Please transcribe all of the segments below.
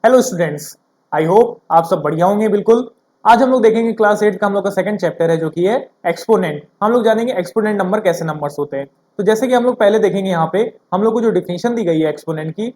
Hello students, I hope आप सब बढ़िया होंगे। बिल्कुल। आज हम लोग देखेंगे क्लास 8 का हम लोग का सेकंड चैप्टर है जो कि है एक्सपोनेंट। हम लोग जानेंगे एक्सपोनेंट नंबर कैसे नंबर्स होते हैं। तो जैसे कि हम लोग पहले देखेंगे यहाँ पे हम लोग को जो डिफिनेशन दी गई है एक्सपोनेंट की,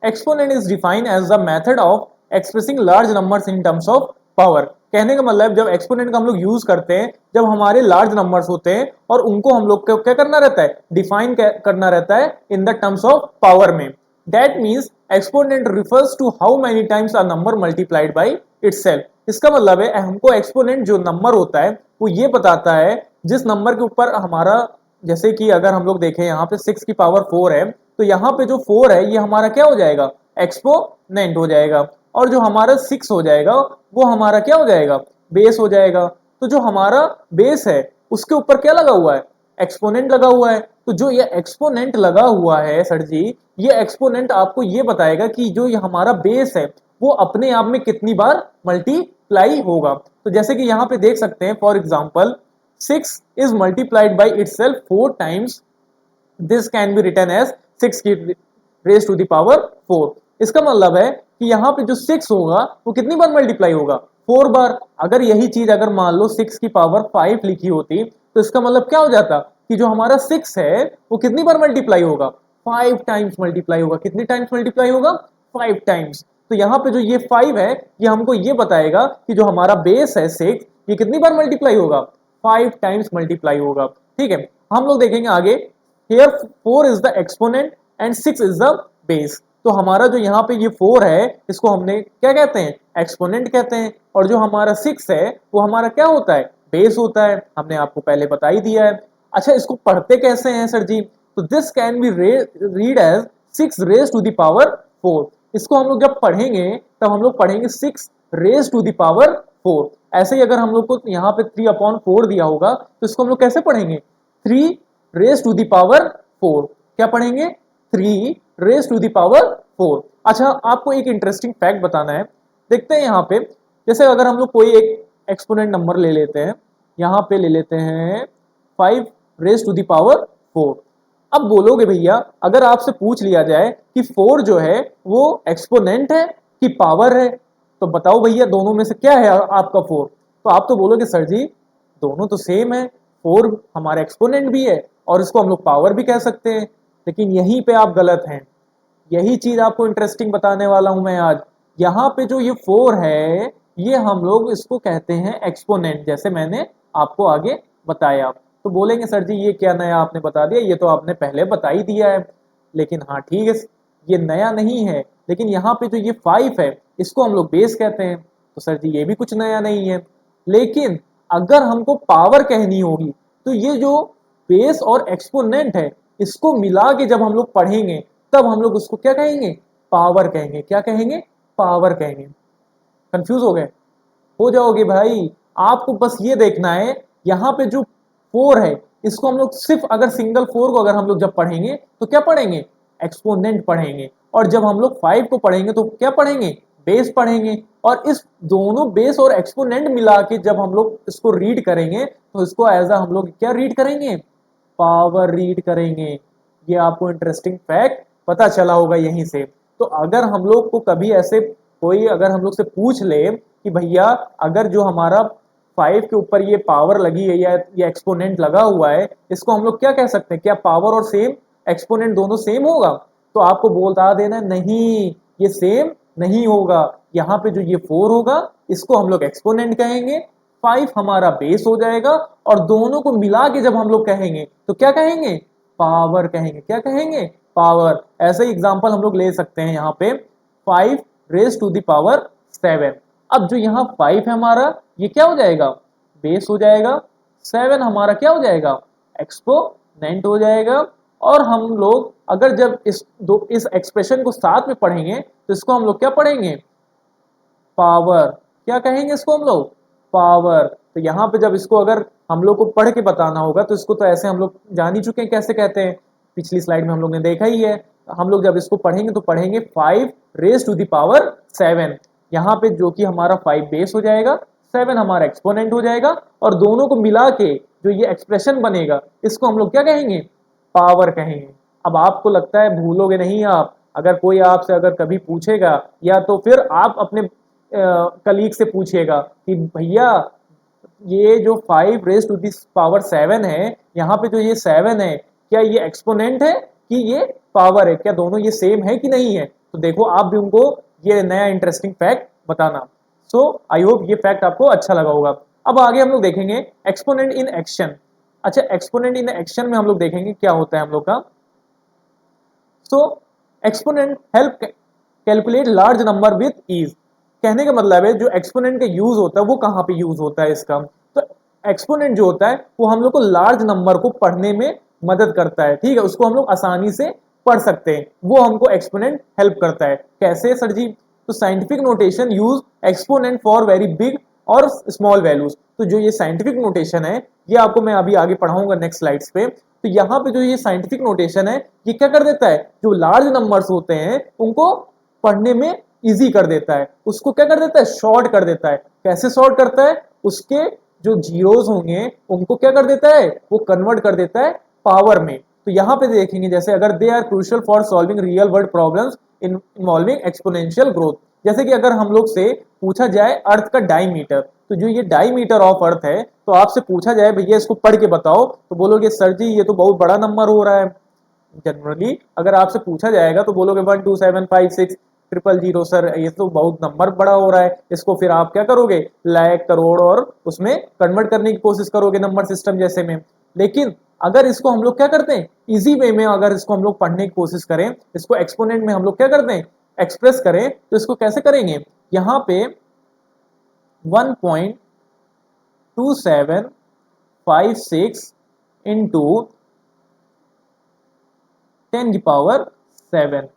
exponent is defined as the method of expressing large numbers in terms of power. कहने का मतलब जब एक्सपोनेंट का हम लोग यूज करते हैं जब हमारे लार्ज नंबर्स होते हैं और उनको हम लोग को क्या करना रहता है, डिफाइन करना रहता है in the terms of power में। That means exponent refers to how many times a number multiplied by itself। इसका मतलब है हमको एक्सपोनेंट जो नंबर होता है वो ये बताता है जिस नंबर के ऊपर हमारा, जैसे कि अगर हम लोग देखें यहाँ पे 6 की पावर 4 है तो यहाँ पे जो 4 है ये हमारा क्या हो जाएगा, एक्सपोनेंट हो जाएगा। और जो हमारा 6 हो जाएगा वो हमारा क्या हो जाएगा, बेस हो जाएगा। तो जो हमारा बेस है उसके ऊपर क्या लगा हुआ है, एक्सपोनेंट लगा हुआ है। तो जो ये एक्सपोनेंट लगा हुआ है सर जी, ये एक्सपोनेंट आपको ये बताएगा कि जो ये हमारा बेस है वो अपने आप में कितनी बार मल्टीप्लाई होगा। तो जैसे कि यहाँ पे देख सकते हैं, for example 6 is multiplied by itself 4 times, this can be written as 6 की रेज टू द पावर 4। इसका मतलब है कि यहाँ पे जो 6 होगा वो कितनी बार मल्टीप्लाई होगा, 4 बार। अगर यही चीज अगर मान लो 6 की पावर 5 लिखी होती तो इसका मतलब क्या हो जाता कि जो हमारा 6 है वो कितनी बार मल्टीप्लाई होगा, 5 टाइम्स मल्टीप्लाई होगा। कितनी टाइम्स मल्टीप्लाई होगा, 5 टाइम्स। तो यहाँ पे जो ये 5 है ये हमको ये बताएगा कि जो हमारा बेस है 6 ये कितनी बार मल्टीप्लाई होगा, 5 टाइम्स मल्टीप्लाई होगा। ठीक है, हम लोग देखेंगे आगे। Here 4 is the exponent and 6 is the base। तो हमारा जो यहाँ पे ये 4 है इसको हमने क्या कहते हैं, एक्सपोनेंट कहते हैं। और जो हमारा 6 है वो हमारा क्या होता है, बेस होता है। हमने आपको पहले बता ही दिया है। अच्छा, इसको पढ़ते कैसे हैं सर जी, तो this can be read as 6 raise to the power 4। इसको हम लोग जब पढ़ेंगे तब हम लोग पढ़ेंगे 6 रेज टू द पावर 4। ऐसे ही अगर हम लोग को यहाँ पे 3/4 दिया होगा तो इसको हम लोग कैसे पढ़ेंगे, 3 रेज टू द पावर 4। क्या पढ़ेंगे, 3 रेज टू द पावर 4। अच्छा, आपको एक इंटरेस्टिंग फैक्ट बताना है। देखते हैं यहाँ पे, जैसे अगर हम लोग कोई एक एक्सपोनेंट नंबर ले लेते हैं, यहाँ पे ले लेते हैं 5 रेज टू द पावर 4। अब बोलोगे भैया अगर आपसे पूछ लिया जाए कि 4 जो है वो एक्सपोनेंट है कि पावर है, तो बताओ भैया दोनों में से क्या है आपका 4। तो आप तो बोलोगे सर जी दोनों तो सेम है, 4 हमारा एक्सपोनेंट भी है और इसको हम लोग पावर भी कह सकते हैं। लेकिन यहीं पे आप गलत हैं। यही चीज आपको इंटरेस्टिंग बताने वाला हूं मैं आज। यहाँ पे जो ये 4 है ये हम लोग इसको कहते हैं एक्सपोनेंट, जैसे मैंने आपको आगे बताया। तो बोलेंगे सर जी ये क्या नया आपने बता दिया, ये तो आपने पहले बता ही दिया है। लेकिन हाँ ठीक है, ये नया नहीं है। लेकिन यहाँ पे जो ये 5 है इसको हम लोग बेस कहते हैं, तो सर जी ये भी कुछ नया नहीं है। लेकिन अगर हमको पावर कहनी होगी तो ये जो बेस और एक्सपोनेंट है इसको मिला के जब हम लोग पढ़ेंगे तब हम लोग उसको क्या कहेंगे, पावर कहेंगे। क्या कहेंगे, पावर कहेंगे। कंफ्यूज हो जाओगे भाई। आपको बस ये देखना है यहाँ पे जो 4 है इसको हम लोग सिर्फ अगर सिंगल 4 को अगर हम लोग जब पढ़ेंगे तो क्या पढ़ेंगे, एक्सपोनेंट पढ़ेंगे। और जब हम लोग 5 को पढ़ेंगे तो क्या पढ़ेंगे, बेस पढ़ेंगे। और इस दोनों बेस और एक्सपोनेंट मिला के जब हम लोग इसको रीड करेंगे तो इसको एज हम लोग क्या रीड करेंगे, पावर रीड करेंगे। ये आपको इंटरेस्टिंग फैक्ट पता चला होगा यहीं से। तो अगर हम लोग को कभी ऐसे कोई अगर हम लोग से पूछ ले कि भैया अगर जो हमारा 5 के ऊपर ये पावर लगी है या ये एक्सपोनेंट लगा हुआ है इसको हम लोग क्या कह सकते हैं, क्या पावर और सेम एक्सपोनेंट दोनों सेम होगा, तो आपको बोलता देना नहीं, ये सेम नहीं होगा। यहाँ पे जो ये 4 होगा इसको हम लोग एक्सपोनेंट कहेंगे, 5 हमारा बेस हो जाएगा और दोनों को मिला के जब हम लोग कहेंगे तो क्या कहेंगे, पावर कहेंगे। क्या कहेंगे, पावर। ऐसे ही एग्जांपल हम लोग ले सकते हैं यहाँ पे 5 रेज टू द पावर 7। अब जो यहाँ 5 है हमारा ये क्या हो जाएगा, बेस हो जाएगा। 7 हमारा क्या हो जाएगा, एक्सपोनेंट हो जाएगा। और हम लोग अगर जब इस एक्सप्रेशन को साथ में पढ़ेंगे तो इसको हम लोग क्या पढ़ेंगे, पावर। क्या कहेंगे इसको हम लोग, पावर। तो यहाँ पे जब इसको अगर हम लोग को पढ़ के बताना होगा तो इसको तो ऐसे हम लोग जान ही चुके हैं कैसे कहते हैं, पिछली स्लाइड में हम लोग ने देखा ही है। हम लोग जब इसको पढ़ेंगे तो पढ़ेंगे 5 रेज टू द पावर 7। यहाँ पे जो कि हमारा 5 बेस हो जाएगा, 7 हमारा एक्सपोनेंट हो जाएगा और दोनों को मिला के जो ये एक्सप्रेशन बनेगा इसको हम लोग क्या कहेंगे, पावर कहेंगे। अब आपको लगता है भूलोगे नहीं आप, अगर कोई आपसे अगर कभी पूछेगा या तो फिर आप अपने कलीग से पूछिएगा कि भैया ये जो 5 raised to the power 7 है, यहाँ पे जो ये 7 है क्या ये एक्सपोनेंट है कि ये पावर है, क्या दोनों ये सेम है कि नहीं है। तो देखो आप भी उनको ये नया इंटरेस्टिंग फैक्ट बताना। सो आई होप ये फैक्ट आपको अच्छा लगा होगा। अब आगे हम लोग देखेंगे एक्सपोनेंट इन एक्शन। अच्छा, एक्सपोनेंट इन एक्शन में हम लोग देखेंगे क्या होता है हम लोग का। So exponent help calculate large number with ease. कहने का मतलब है जो एक्सपोनेंट का यूज होता है वो कहाँ पे यूज होता है इसका। तो एक्सपोनेंट जो होता है वो हम लोग को लार्ज नंबर को पढ़ने में मदद करता है, ठीक है, उसको हम लोग आसानी से पढ़ सकते हैं, वो हमको एक्सपोनेंट हेल्प करता है। कैसे सर जी। तो scientific notation use exponent for very big और स्मॉल वैल्यूज। तो जो ये साइंटिफिक नोटेशन है ये आपको मैं अभी आगे पढ़ाऊंगा नेक्स्ट स्लाइड्स पे। तो यहाँ पे जो ये साइंटिफिक नोटेशन है ये क्या कर देता है, जो लार्ज नंबर्स होते हैं उनको पढ़ने में इजी कर देता है, उसको क्या कर देता है, शॉर्ट कर देता है। कैसे शॉर्ट करता है, उसके जो जीरोस होंगे उनको क्या कर देता है, वो कन्वर्ट कर देता है पावर में। तो यहाँ पे देखेंगे जैसे अगर they are crucial for solving real world problems involving exponential growth. जैसे कि अगर हम लोग से पूछा जाए अर्थ का डायमीटर, तो जो ये डायमीटर ऑफ अर्थ है, तो आपसे पूछा जाए भैया इसको पढ़ के बताओ, तो बोलोगे सर जी ये तो बहुत बड़ा नंबर हो रहा है। जनरली अगर आपसे पूछा जाएगा तो बोलोगे 12756 000 सर, ये तो बहुत नंबर बड़ा हो रहा है। इसको फिर आप क्या करोगे, लाख करोड़ और उसमें कन्वर्ट करने की कोशिश करोगे नंबर सिस्टम जैसे में। लेकिन अगर इसको हम लोग क्या करते हैं, इजी वे में अगर इसको हम लोग पढ़ने की कोशिश करें, इसको एक्सपोनेंट में हम लोग क्या करते हैं, एक्सप्रेस करें, तो इसको कैसे करेंगे, यहाँ पे 1.2756 इंटू 10⁻⁷।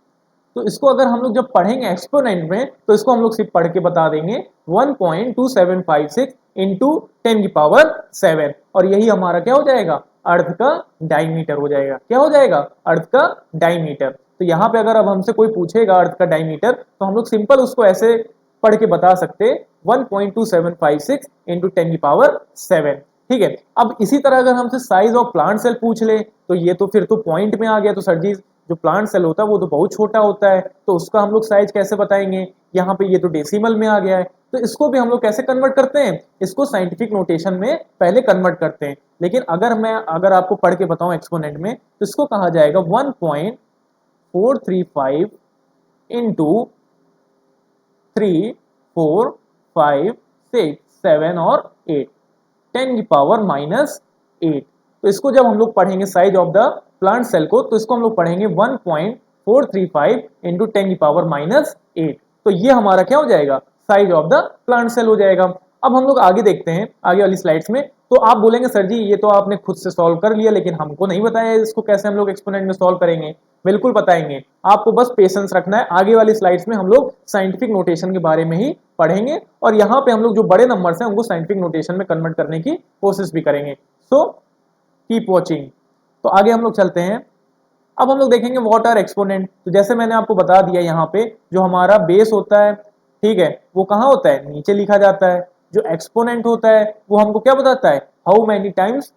तो इसको अगर हम लोग जब पढ़ेंगे एक्सपोनेंट में तो इसको हम लोग सिर्फ पढ़ के बता देंगे 1.2756 इंटू 10⁻⁷, और यही हमारा क्या हो जाएगा, अर्थ का डायमीटर हो जाएगा। क्या हो जाएगा, अर्थ का डायमीटर। तो यहाँ पे अगर अब हमसे कोई पूछेगा अर्थ का डायमीटर, तो हम लोग सिंपल उसको ऐसे पढ़ के बता सकते 1.2756 इंटू 10⁻⁷। ठीक है। अब इसी तरह अगर हमसे साइज ऑफ प्लांट सेल पूछ ले, तो ये तो फिर तो पॉइंट में आ गया। तो सर जी जो प्लांट सेल होता है वो तो बहुत छोटा होता है, तो उसका हम लोग साइज कैसे बताएंगे, यहाँ पे ये तो डेसिमल में आ गया है। तो इसको भी हम लोग कैसे कन्वर्ट करते हैं, इसको साइंटिफिक नोटेशन में पहले कन्वर्ट करते हैं। लेकिन अगर आपको पढ़ के बताऊं एक्सपोनेंट में, तो इसको कहा जाएगा 1.435 इंटू 3, 4, 5, 6, 7 और 8, 10⁻⁻8। तो इसको जब हम लोग पढ़ेंगे size of the plant cell को, तो इसको हम लोग पढ़ेंगे 1.435 इंटू 10⁻⁸। तो ये हमारा क्या हो जाएगा, size of the plant cell हो जाएगा। अब हम लोग आगे देखते हैं आगे वाली स्लाइड्स में। तो आप बोलेंगे सर जी ये तो आपने खुद से सॉल्व कर लिया, लेकिन हमको नहीं बताया इसको कैसे हम लोग एक्सपोनेंट में सॉल्व करेंगे। बिल्कुल बताएंगे, आपको बस पेशेंस रखना है। आगे वाली स्लाइड्स में हम लोग साइंटिफिक नोटेशन के बारे में ही पढ़ेंगे, और यहाँ पे हम लोग जो बड़े नंबर्स हैं उनको साइंटिफिक नोटेशन में कन्वर्ट करने की कोशिश भी करेंगे। So keep watching. तो आगे हम लोग चलते हैं। अब हम लोग देखेंगे व्हाट आर एक्सपोनेंट। तो जैसे मैंने आपको बता दिया, यहाँ पे जो हमारा बेस होता है, ठीक है, वो कहाँ होता है, नीचे लिखा जाता है। जो एक्सपोनेंट होता है वो हमको क्या बताता है, how many times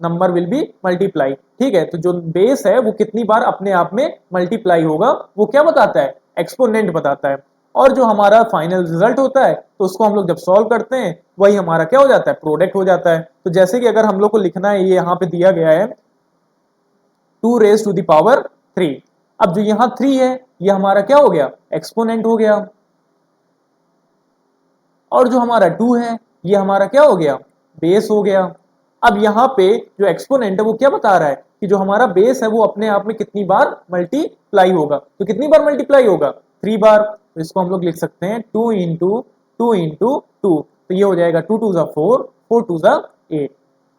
number will be multiply. ठीक है, तो जो बेस है वो कितनी बार अपने आप में मल्टीप्लाई होगा, वो क्या बताता है, एक्सपोनेंट बताता है। और जो हमारा फाइनल रिजल्ट होता है, तो उसको हम लोग जब सॉल्व करते हैं वही हमारा क्या हो जाता है, प्रोडक्ट हो जाता है। तो जैसे कि अगर हम लोग को लिखना है, ये यहाँ पे दिया गया है 2⁻³ अब जो यहाँ 3 है ये हमारा क्या हो गया, एक्सपोनेंट हो गया। और जो हमारा 2 है ये हमारा क्या हो गया, बेस हो गया। अब यहाँ पे जो एक्सपोनेंट है वो क्या बता रहा है कि जो हमारा बेस है वो अपने आप में कितनी बार मल्टीप्लाई होगा। तो कितनी बार मल्टीप्लाई होगा, 3 बार। तो इसको हम लोग लिख सकते हैं 2 इंटू 2 इंटू 2। तो ये हो जाएगा 2 2 4, 4 2 8।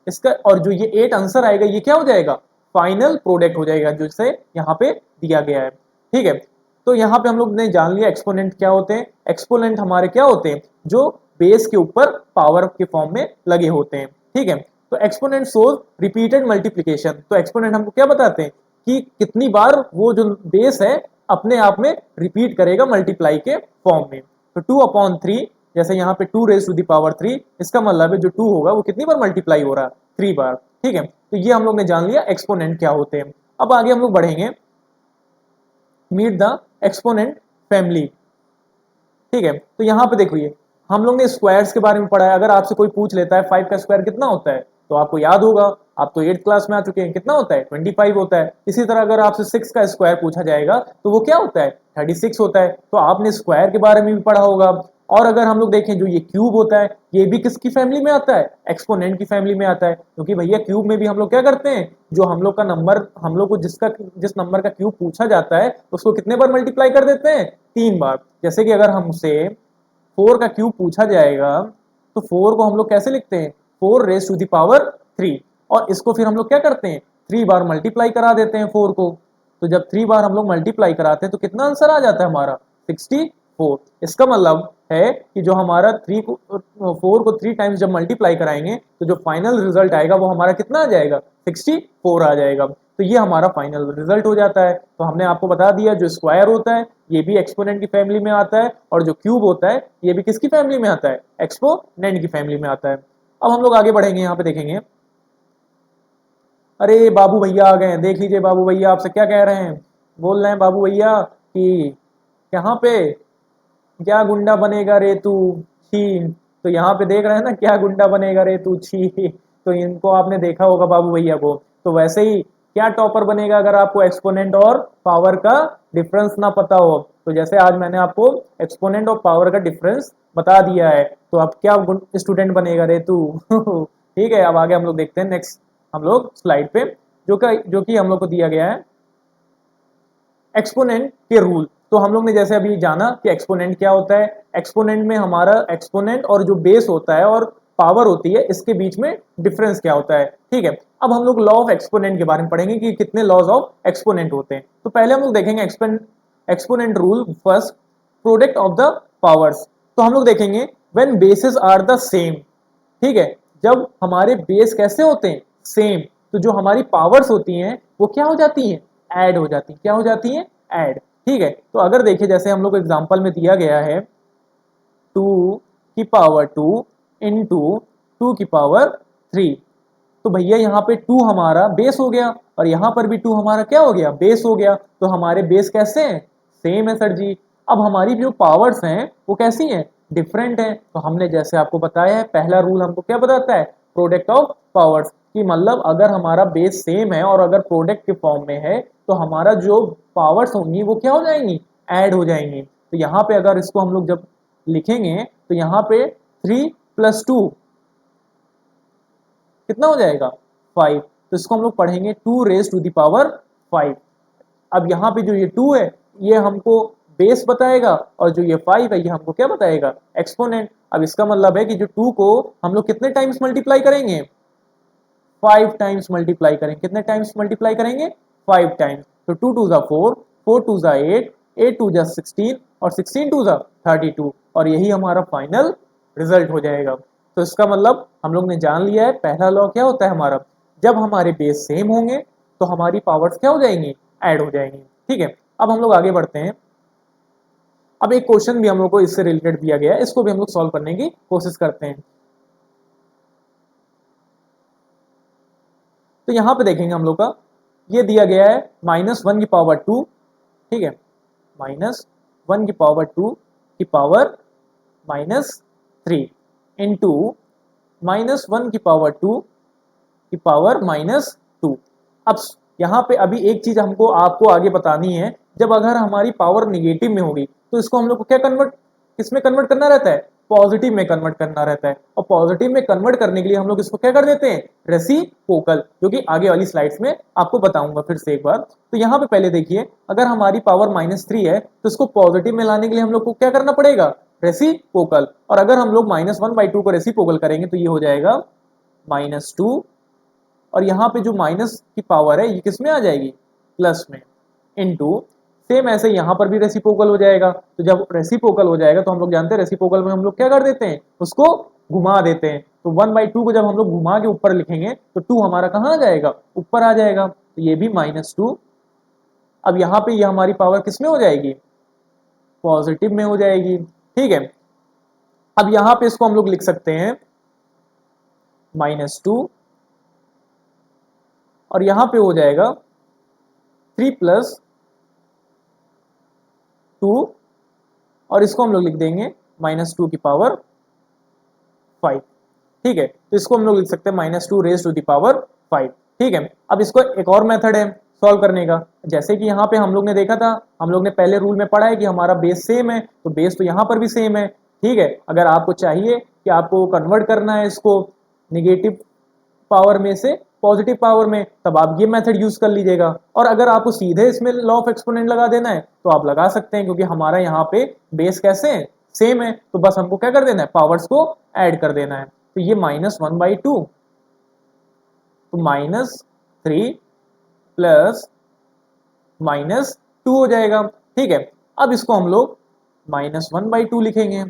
इसका और जो ये 8 आंसर आएगा ये क्या हो जाएगा, फाइनल प्रोडक्ट हो जाएगा, जो इसे यहाँ पे दिया गया है। ठीक है, तो यहाँ पे हम लोग ने जान लिया एक्सपोनेंट क्या होते हैं। एक्सपोनेंट हमारे क्या होते हैं, जो बेस के ऊपर पावर के फॉर्म में लगे होते हैं। ठीक है, तो एक्सपोनेंट शोज रिपीटेड मल्टीप्लिकेशन। तो एक्सपोनेंट हमको क्या बताते हैं कि कितनी बार वो जो बेस है अपने आप में रिपीट करेगा मल्टीप्लाई के फॉर्म में। तो 2/3, जैसे यहाँ पे 2⁻3, इसका मतलब है जो 2 होगा वो कितनी बार मल्टीप्लाई हो रहा है, 3 बार। ठीक है, तो ये हम लोग ने जान लिया एक्सपोनेंट क्या होते हैं। अब आगे हम लोग बढ़ेंगे। Meet the exponent family. ठीक है, तो यहाँ पे देखिए हम लोग ने स्क्वायर्स के बारे में पढ़ा है। अगर आपसे कोई पूछ लेता है 5 का स्क्वायर कितना होता है, तो आपको याद होगा, आप तो 8th क्लास में आ चुके हैं, कितना होता है 25 होता है। इसी तरह अगर आपसे 6 का स्क्वायर पूछा जाएगा तो वो क्या होता है 36 होता है। तो आपने स्क्वायर के बारे में भी पढ़ा होगा। और अगर हम लोग देखें जो ये क्यूब होता है, ये भी किसकी फैमिली में आता है, एक्सपोनेंट की फैमिली में आता है। क्योंकि भैया क्यूब में भी हम लोग क्या करते हैं, जो हम लोग का नंबर, हम लोग को जिस नंबर का क्यूब पूछा जाता है उसको कितने बार मल्टीप्लाई कर देते हैं, 3 बार। जैसे कि अगर हमसे 4 का क्यूब पूछा जाएगा तो 4 को हम लोग कैसे लिखते हैं, 4 रेज टू द पावर 3। और इसको फिर हम लोग क्या करते हैं, 3 बार मल्टीप्लाई करा देते हैं 4 को। तो जब 3 बार हम लोग मल्टीप्लाई कराते हैं तो कितना आंसर आ जाता है हमारा, 64। इसका मतलब है कि जो हमारा 4 को 3 टाइम्स जब मल्टीप्लाई कराएंगे तो जो फाइनल रिजल्ट आएगा वो हमारा कितना आ जाएगा, 64 आ जाएगा। तो ये हमारा फाइनल रिजल्ट हो जाता है। तो हमने आपको बता दिया जो स्क्वायर होता है ये भी एक्सपोनेंट की फैमिली में आता है, और जो क्यूब होता है ये भी किसकी फैमिली में आता है, एक्सपोनेंट की फैमिली में आता है। अब हम लोग आगे बढ़ेंगे, यहाँ पे देखेंगे, अरे बाबू भैया आ गए हैं, देख लीजिए बाबू भैया आपसे क्या कह रहे हैं। बोल रहे हैं बाबू भैया कि यहाँ पे क्या गुंडा बनेगा रे तू, छी। तो यहाँ पे देख रहे हैं ना, क्या गुंडा बनेगा रे तू, छी। तो इनको आपने देखा होगा बाबू भैया को। तो वैसे ही क्या टॉपर बनेगा अगर आपको एक्सपोनेंट और पावर का डिफरेंस ना पता हो। तो जैसे आज मैंने आपको एक्सपोनेंट और पावर का डिफरेंस बता दिया है, तो अब क्या स्टूडेंट बनेगा रे तू। ठीक है, अब आगे हम लोग देखते हैं नेक्स्ट हम लोग स्लाइड पे, जो कि हम लोग को दिया गया है एक्सपोनेंट के रूल। तो हम लोग ने जैसे अभी जाना कि एक्सपोनेंट क्या होता है। एक्सपोनेंट में हमारा एक्सपोनेंट और जो बेस होता है और पावर होती है इसके बीच में डिफरेंस क्या होता है। ठीक है, अब हम लोग लॉ ऑफ एक्सपोनेंट के बारे में पढ़ेंगे कि कितने लॉज ऑफ एक्सपोनेंट होते हैं। तो पहले हम लोग देखेंगे exponent rule first, product of the powers. तो हम लोग देखेंगे when bases are the same. ठीक है, जब हमारे बेस कैसे होते हैं, सेम, तो जो हमारी पावर्स होती हैं वो क्या हो जाती हैं, ऐड हो जाती हैं। क्या हो जाती हैं, ऐड। ठीक है, तो अगर देखिए जैसे हम लोग को एग्जांपल में दिया गया है 2 की पावर 2 इंटू 2 की पावर 3। तो भैया यहाँ पे 2 हमारा बेस हो गया और यहाँ पर भी 2 हमारा क्या हो गया, बेस हो गया। तो हमारे बेस कैसे हैं, सेम है सर जी। अब हमारी जो पावर्स हैं वो कैसी हैं, डिफरेंट हैं। तो हमने जैसे आपको बताया है पहला रूल हमको क्या बताता है, प्रोडक्ट ऑफ पावर्स, कि मतलब अगर हमारा बेस सेम है और अगर प्रोडक्ट के फॉर्म में है तो हमारा जो पावर्स होंगी वो क्या हो जाएंगी, ऐड हो जाएंगी। तो यहाँ पे अगर इसको हम लोग जब लिखेंगे तो यहाँ पे 3 प्लस 2 कितना हो जाएगा, 5। तो इसको हम लोग पढ़ेंगे 2 रेज टू द पावर 5। अब यहाँ पे जो ये 2 है ये हमको बेस बताएगा और जो ये 5 है ये हमको क्या बताएगा, एक्सपोनेंट। अब इसका मतलब है कि जो 2 को हम लोग कितने टाइम्स मल्टीप्लाई करेंगे, 5 टाइम्स मल्टीप्लाई करेंगे। कितने टाइम्स मल्टीप्लाई करेंगे, 5 टाइम्स। तो 2 टू ज़ा 4, 4 टू ज़ा 8, 8 टू ज़ा 16 और 16 टू ज़ा 32, और यही हमारा फाइनल रिजल्ट हो जाएगा। तो इसका मतलब हम लोग ने जान लिया है पहला लॉ क्या होता है हमारा, जब हमारे बेस सेम होंगे तो हमारी पावर्स क्या हो जाएंगी, ऐड हो जाएंगी। ठीक है, अब हम लोग आगे बढ़ते हैं। अब एक क्वेश्चन भी हम लोग को इससे रिलेटेड दिया गया है, इसको भी हम लोग सॉल्व करने की कोशिश करते हैं। तो यहाँ पे देखेंगे हम लोग का ये दिया गया है -1 की पावर 2। ठीक है, -1 की पावर 2 की पावर -3 इंटू -1 की पावर 2 की पावर -2। अब यहाँ पे अभी एक चीज हमको आपको आगे बतानी है, जब अगर हमारी पावर निगेटिव में होगी तो इसको हम लोग को क्या कन्वर्ट, किसमें कन्वर्ट करना रहता है, पॉजिटिव में कन्वर्ट करना रहता है। और पॉजिटिव में कन्वर्ट करने के लिए हम लोग इसको क्या कर देते हैं, रेसिप्रोकल, जो कि आगे वाली स्लाइड्स में आपको बताऊंगा फिर से एक बार। तो यहाँ पे पहले देखिए अगर हमारी पावर -3 है तो इसको पॉजिटिव में लाने के लिए हम लोग को क्या करना पड़ेगा, रेसिप्रोकल। और अगर हम लोग -1/2 को रेसिप्रोकल करेंगे तो ये हो जाएगा -2, और यहाँ पे जो माइनस की पावर है ये किस में आ जाएगी, प्लस में, इनटू सेम ऐसे यहाँ पर भी रेसिप्रोकल हो जाएगा। तो जब रेसिप्रोकल हो जाएगा तो हम लोग जानते हैं रेसिप्रोकल में हम लोग क्या कर देते हैं, उसको घुमा देते हैं। तो 1/2 को जब हम लोग घुमा के ऊपर लिखेंगे तो 2 हमारा कहाँ आ जाएगा, ऊपर आ जाएगा। तो ये भी -2। अब यहाँ पे ये हमारी पावर किस में हो जाएगी, पॉजिटिव में हो जाएगी। ठीक है, अब यहाँ पे इसको हम लोग लिख सकते हैं -2, और यहाँ पे हो जाएगा 3 प्लस 2 और इसको हम लोग लिख देंगे -2 की पावर 5। ठीक है, तो इसको हम लोग लिख सकते हैं -2 रेज टू द पावर 5। ठीक है, अब इसको एक और मेथड है सॉल्व करने का। जैसे कि यहाँ पे हम लोग ने देखा था, हम लोग ने पहले रूल में पढ़ा है कि हमारा बेस सेम है, तो बेस तो यहाँ पर भी सेम है। ठीक है, अगर आपको चाहिए कि आपको कन्वर्ट करना है इसको निगेटिव पावर में से पॉजिटिव पावर में, तब आप ये मेथड यूज कर लीजिएगा। और अगर आपको सीधे इसमें लॉ ऑफ एक्सपोनेंट लगा देना है तो आप लगा सकते हैं, क्योंकि हमारा यहाँ पे बेस कैसे है, सेम है, तो बस हमको क्या कर देना है, पावर्स को ऐड कर देना है। तो ये -1/2 तो -3 प्लस -2 हो जाएगा। ठीक है, अब इसको हम लोग -1/2 लिखेंगे।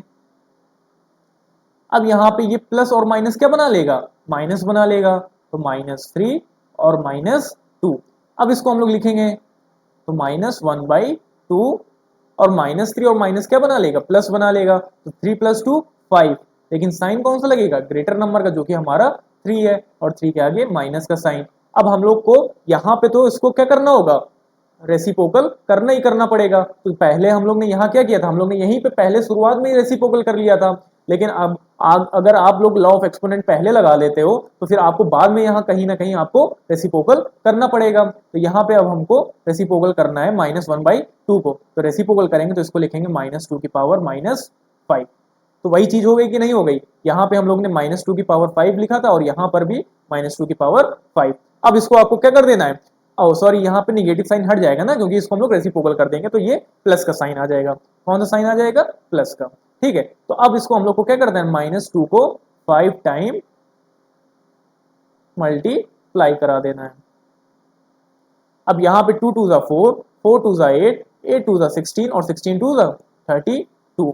अब यहाँ पे ये प्लस और माइनस क्या बना लेगा, माइनस बना लेगा, तो -3 और -2। अब इसको हम लोग लिखेंगे तो -1/2 और -3 और माइनस क्या बना लेगा, प्लस बना लेगा, तो 3 + 2 5। लेकिन साइन कौन सा लगेगा, ग्रेटर नंबर का, जो कि हमारा 3 है, और 3 के आगे माइनस का साइन। अब हम लोग को यहाँ पे तो इसको क्या करना होगा, रेसिप्रोकल करना ही करना पड़ेगा। तो पहले हम लोग ने यहाँ क्या किया था, हम लोग ने यहीं पे पहले शुरुआत में ही रेसिप्रोकल कर लिया था। लेकिन अब अगर आप लोग लॉ ऑफ एक्सपोनेंट पहले लगा लेते हो तो फिर आपको बाद में यहाँ कहीं ना कहीं आपको रेसिप्रोकल करना पड़ेगा। तो यहाँ पे अब हमको रेसिप्रोकल करना है -1/2 को, तो रेसिप्रोकल करेंगे तो इसको लिखेंगे -2 की पावर -5। तो वही चीज हो गई कि नहीं हो गई, यहाँ पे हम लोग ने -2 की पावर 5 लिखा था और यहाँ पर भी -2 की पावर 5। अब इसको आपको क्या कर देना है, ओ सॉरी, यहाँ पे निगेटिव साइन हट जाएगा ना, क्योंकि इसको हम लोग रेसिप्रोकल कर देंगे तो ये प्लस का साइन आ जाएगा। कौन सा साइन आ जाएगा, प्लस का। ठीक है, तो अब इसको हम लोग को क्या करना है, -2 को 5 टाइम मल्टीप्लाई करा देना है। अब यहाँ पे 2 × 2 = 4, 4 × 2 = 8, 8 × 2 = 16 और 16 × 2 = 32।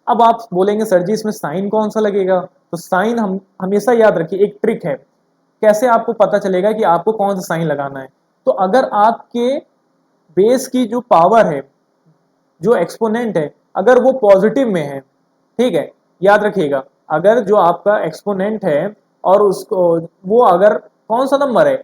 अब आप बोलेंगे सर जी इसमें साइन कौन सा लगेगा, तो साइन हम हमेशा याद रखिए, एक ट्रिक है, कैसे आपको पता चलेगा कि आपको कौन सा साइन लगाना है। तो अगर आपके बेस की जो पावर है, जो एक्सपोनेंट है, अगर वो पॉजिटिव में है, ठीक है, याद रखिएगा, अगर जो आपका एक्सपोनेंट है और उसको वो अगर कौन सा नंबर है,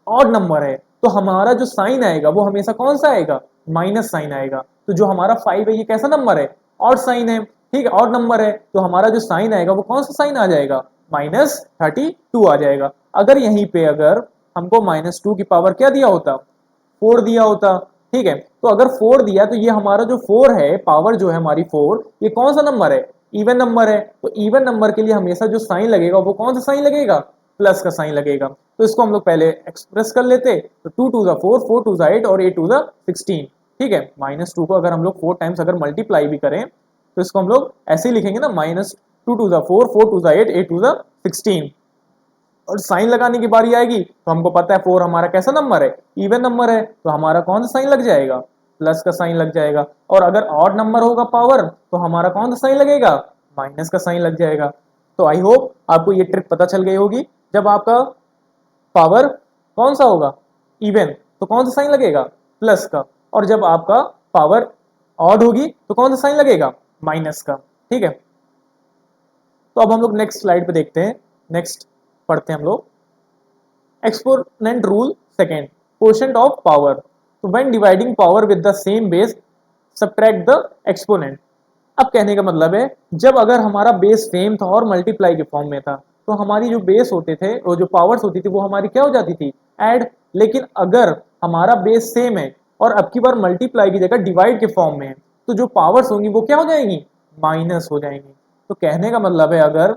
ऑड नंबर है, तो हमारा जो साइन आएगा वो हमेशा कौन सा आएगा, माइनस साइन आएगा। तो जो हमारा 5 है ये कैसा नंबर है, ऑड साइन है, ठीक है, ऑड नंबर है, तो हमारा जो साइन आएगा वो कौन सा साइन आ जाएगा, -32 आ जाएगा। अगर यहीं पे अगर हमको -2 की पावर क्या दिया होता, 4 दिया होता, ठीक है, तो अगर 4 दिया तो ये हमारा जो 4 है, पावर जो है हमारी 4, ये कौन सा नंबर है, इवन नंबर है। तो इवन नंबर के लिए हमेशा जो साइन लगेगा वो कौन सा साइन लगेगा, प्लस का साइन लगेगा। तो इसको हम लोग पहले एक्सप्रेस कर लेते, तो 2 × 2 = 4, 4 × 2 = 8 और 8 × 2 = 16। ठीक है, -2 को अगर हम लोग 4 टाइम्स अगर मल्टीप्लाई भी करें तो इसको हम लोग ऐसे ही लिखेंगे ना, -2 × 2 = 4, 4 × 2 = 8, 8 × 2 = 16। और साइन लगाने की बारी आएगी तो हमको पता है 4 हमारा कैसा नंबर है, इवन नंबर है, तो हमारा कौन सा साइन लग जाएगा, प्लस का साइन लग जाएगा। और अगर ऑड नंबर होगा पावर तो हमारा कौन सा साइन लगेगा, माइनस का साइन लग जाएगा। तो आई होप आपको ये ट्रिक पता चल गई होगी। जब आपका पावर कौन सा होगा, इवन, तो कौन सा साइन लगेगा, प्लस का, और जब आपका पावर ऑड होगी तो कौन सा साइन लगेगा, माइनस का। ठीक है, तो अब हम लोग नेक्स्ट स्लाइड पे देखते हैं, नेक्स्ट पढ़ते हैं हम लोग exponent rule second, quotient of power. तो when dividing power with the same base subtract the exponent. अब कहने का मतलब है, जब अगर हमारा बेस सेम था और मल्टीप्लाई के फॉर्म में था तो हमारी जो बेस होते थे और जो पावर्स होती थी वो हमारी क्या हो जाती थी, ऐड। लेकिन अगर हमारा बेस सेम है और अब की बार मल्टीप्लाई की जगह डिवाइड के फॉर्म में है तो जो पावर्स होंगी वो क्या हो जाएंगी, माइनस हो जाएंगी। तो कहने का मतलब है, अगर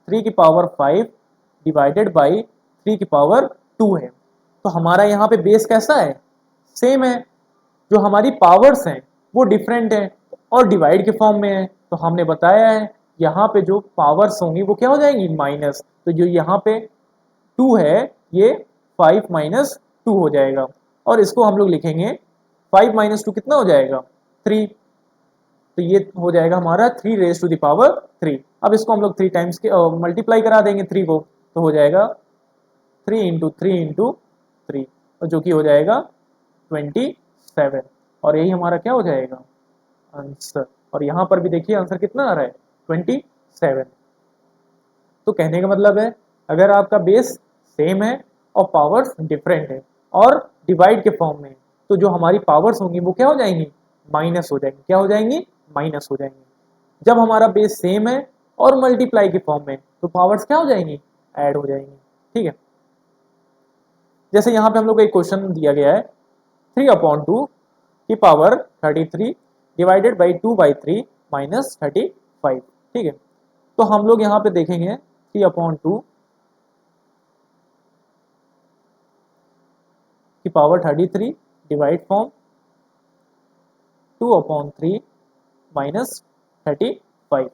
3 की पावर 5 डिवाइडेड बाई 3 की पावर 2 है तो हमारा यहाँ पे बेस कैसा है, सेम है, जो हमारी पावर्स हैं वो डिफरेंट है और डिवाइड के फॉर्म में है। तो हमने बताया है यहाँ पे जो पावर्स होंगी वो क्या हो जाएंगी, माइनस। तो जो यहाँ पे 2 है ये 5 - 2 हो जाएगा, और इसको हम लोग लिखेंगे 5 - 2 कितना हो जाएगा, 3। तो ये हो जाएगा हमारा 3 रेज टू द पावर 3। अब इसको हम लोग 3 टाइम्स के मल्टीप्लाई करा देंगे 3 को, तो हो जाएगा 3 × 3 × 3, और जो कि हो जाएगा 27। और यही हमारा क्या हो जाएगा, आंसर। और यहाँ पर भी देखिए आंसर कितना आ रहा है, 27। तो कहने का मतलब है, अगर आपका बेस सेम है और पावर्स डिफरेंट है और डिवाइड के फॉर्म में, तो जो हमारी पावर्स होंगी वो क्या हो जाएंगी, माइनस हो जाएंगी। क्या हो जाएंगी? माइनस हो जाएंगी। जब हमारा बेस सेम है और मल्टीप्लाई के फॉर्म में, तो पावर्स क्या हो जाएंगी? ऐड हो जाएंगी। ठीक है, जैसे यहाँ पे हम लोग को एक क्वेश्चन दिया गया है 3/2 की पावर 33 डिवाइडेड बाई 2/3 माइनस 35। ठीक है, तो हम लोग यहाँ पे देखेंगे 3/2 की पावर 33 डिवाइड फॉर्म 2/3 माइनस 35।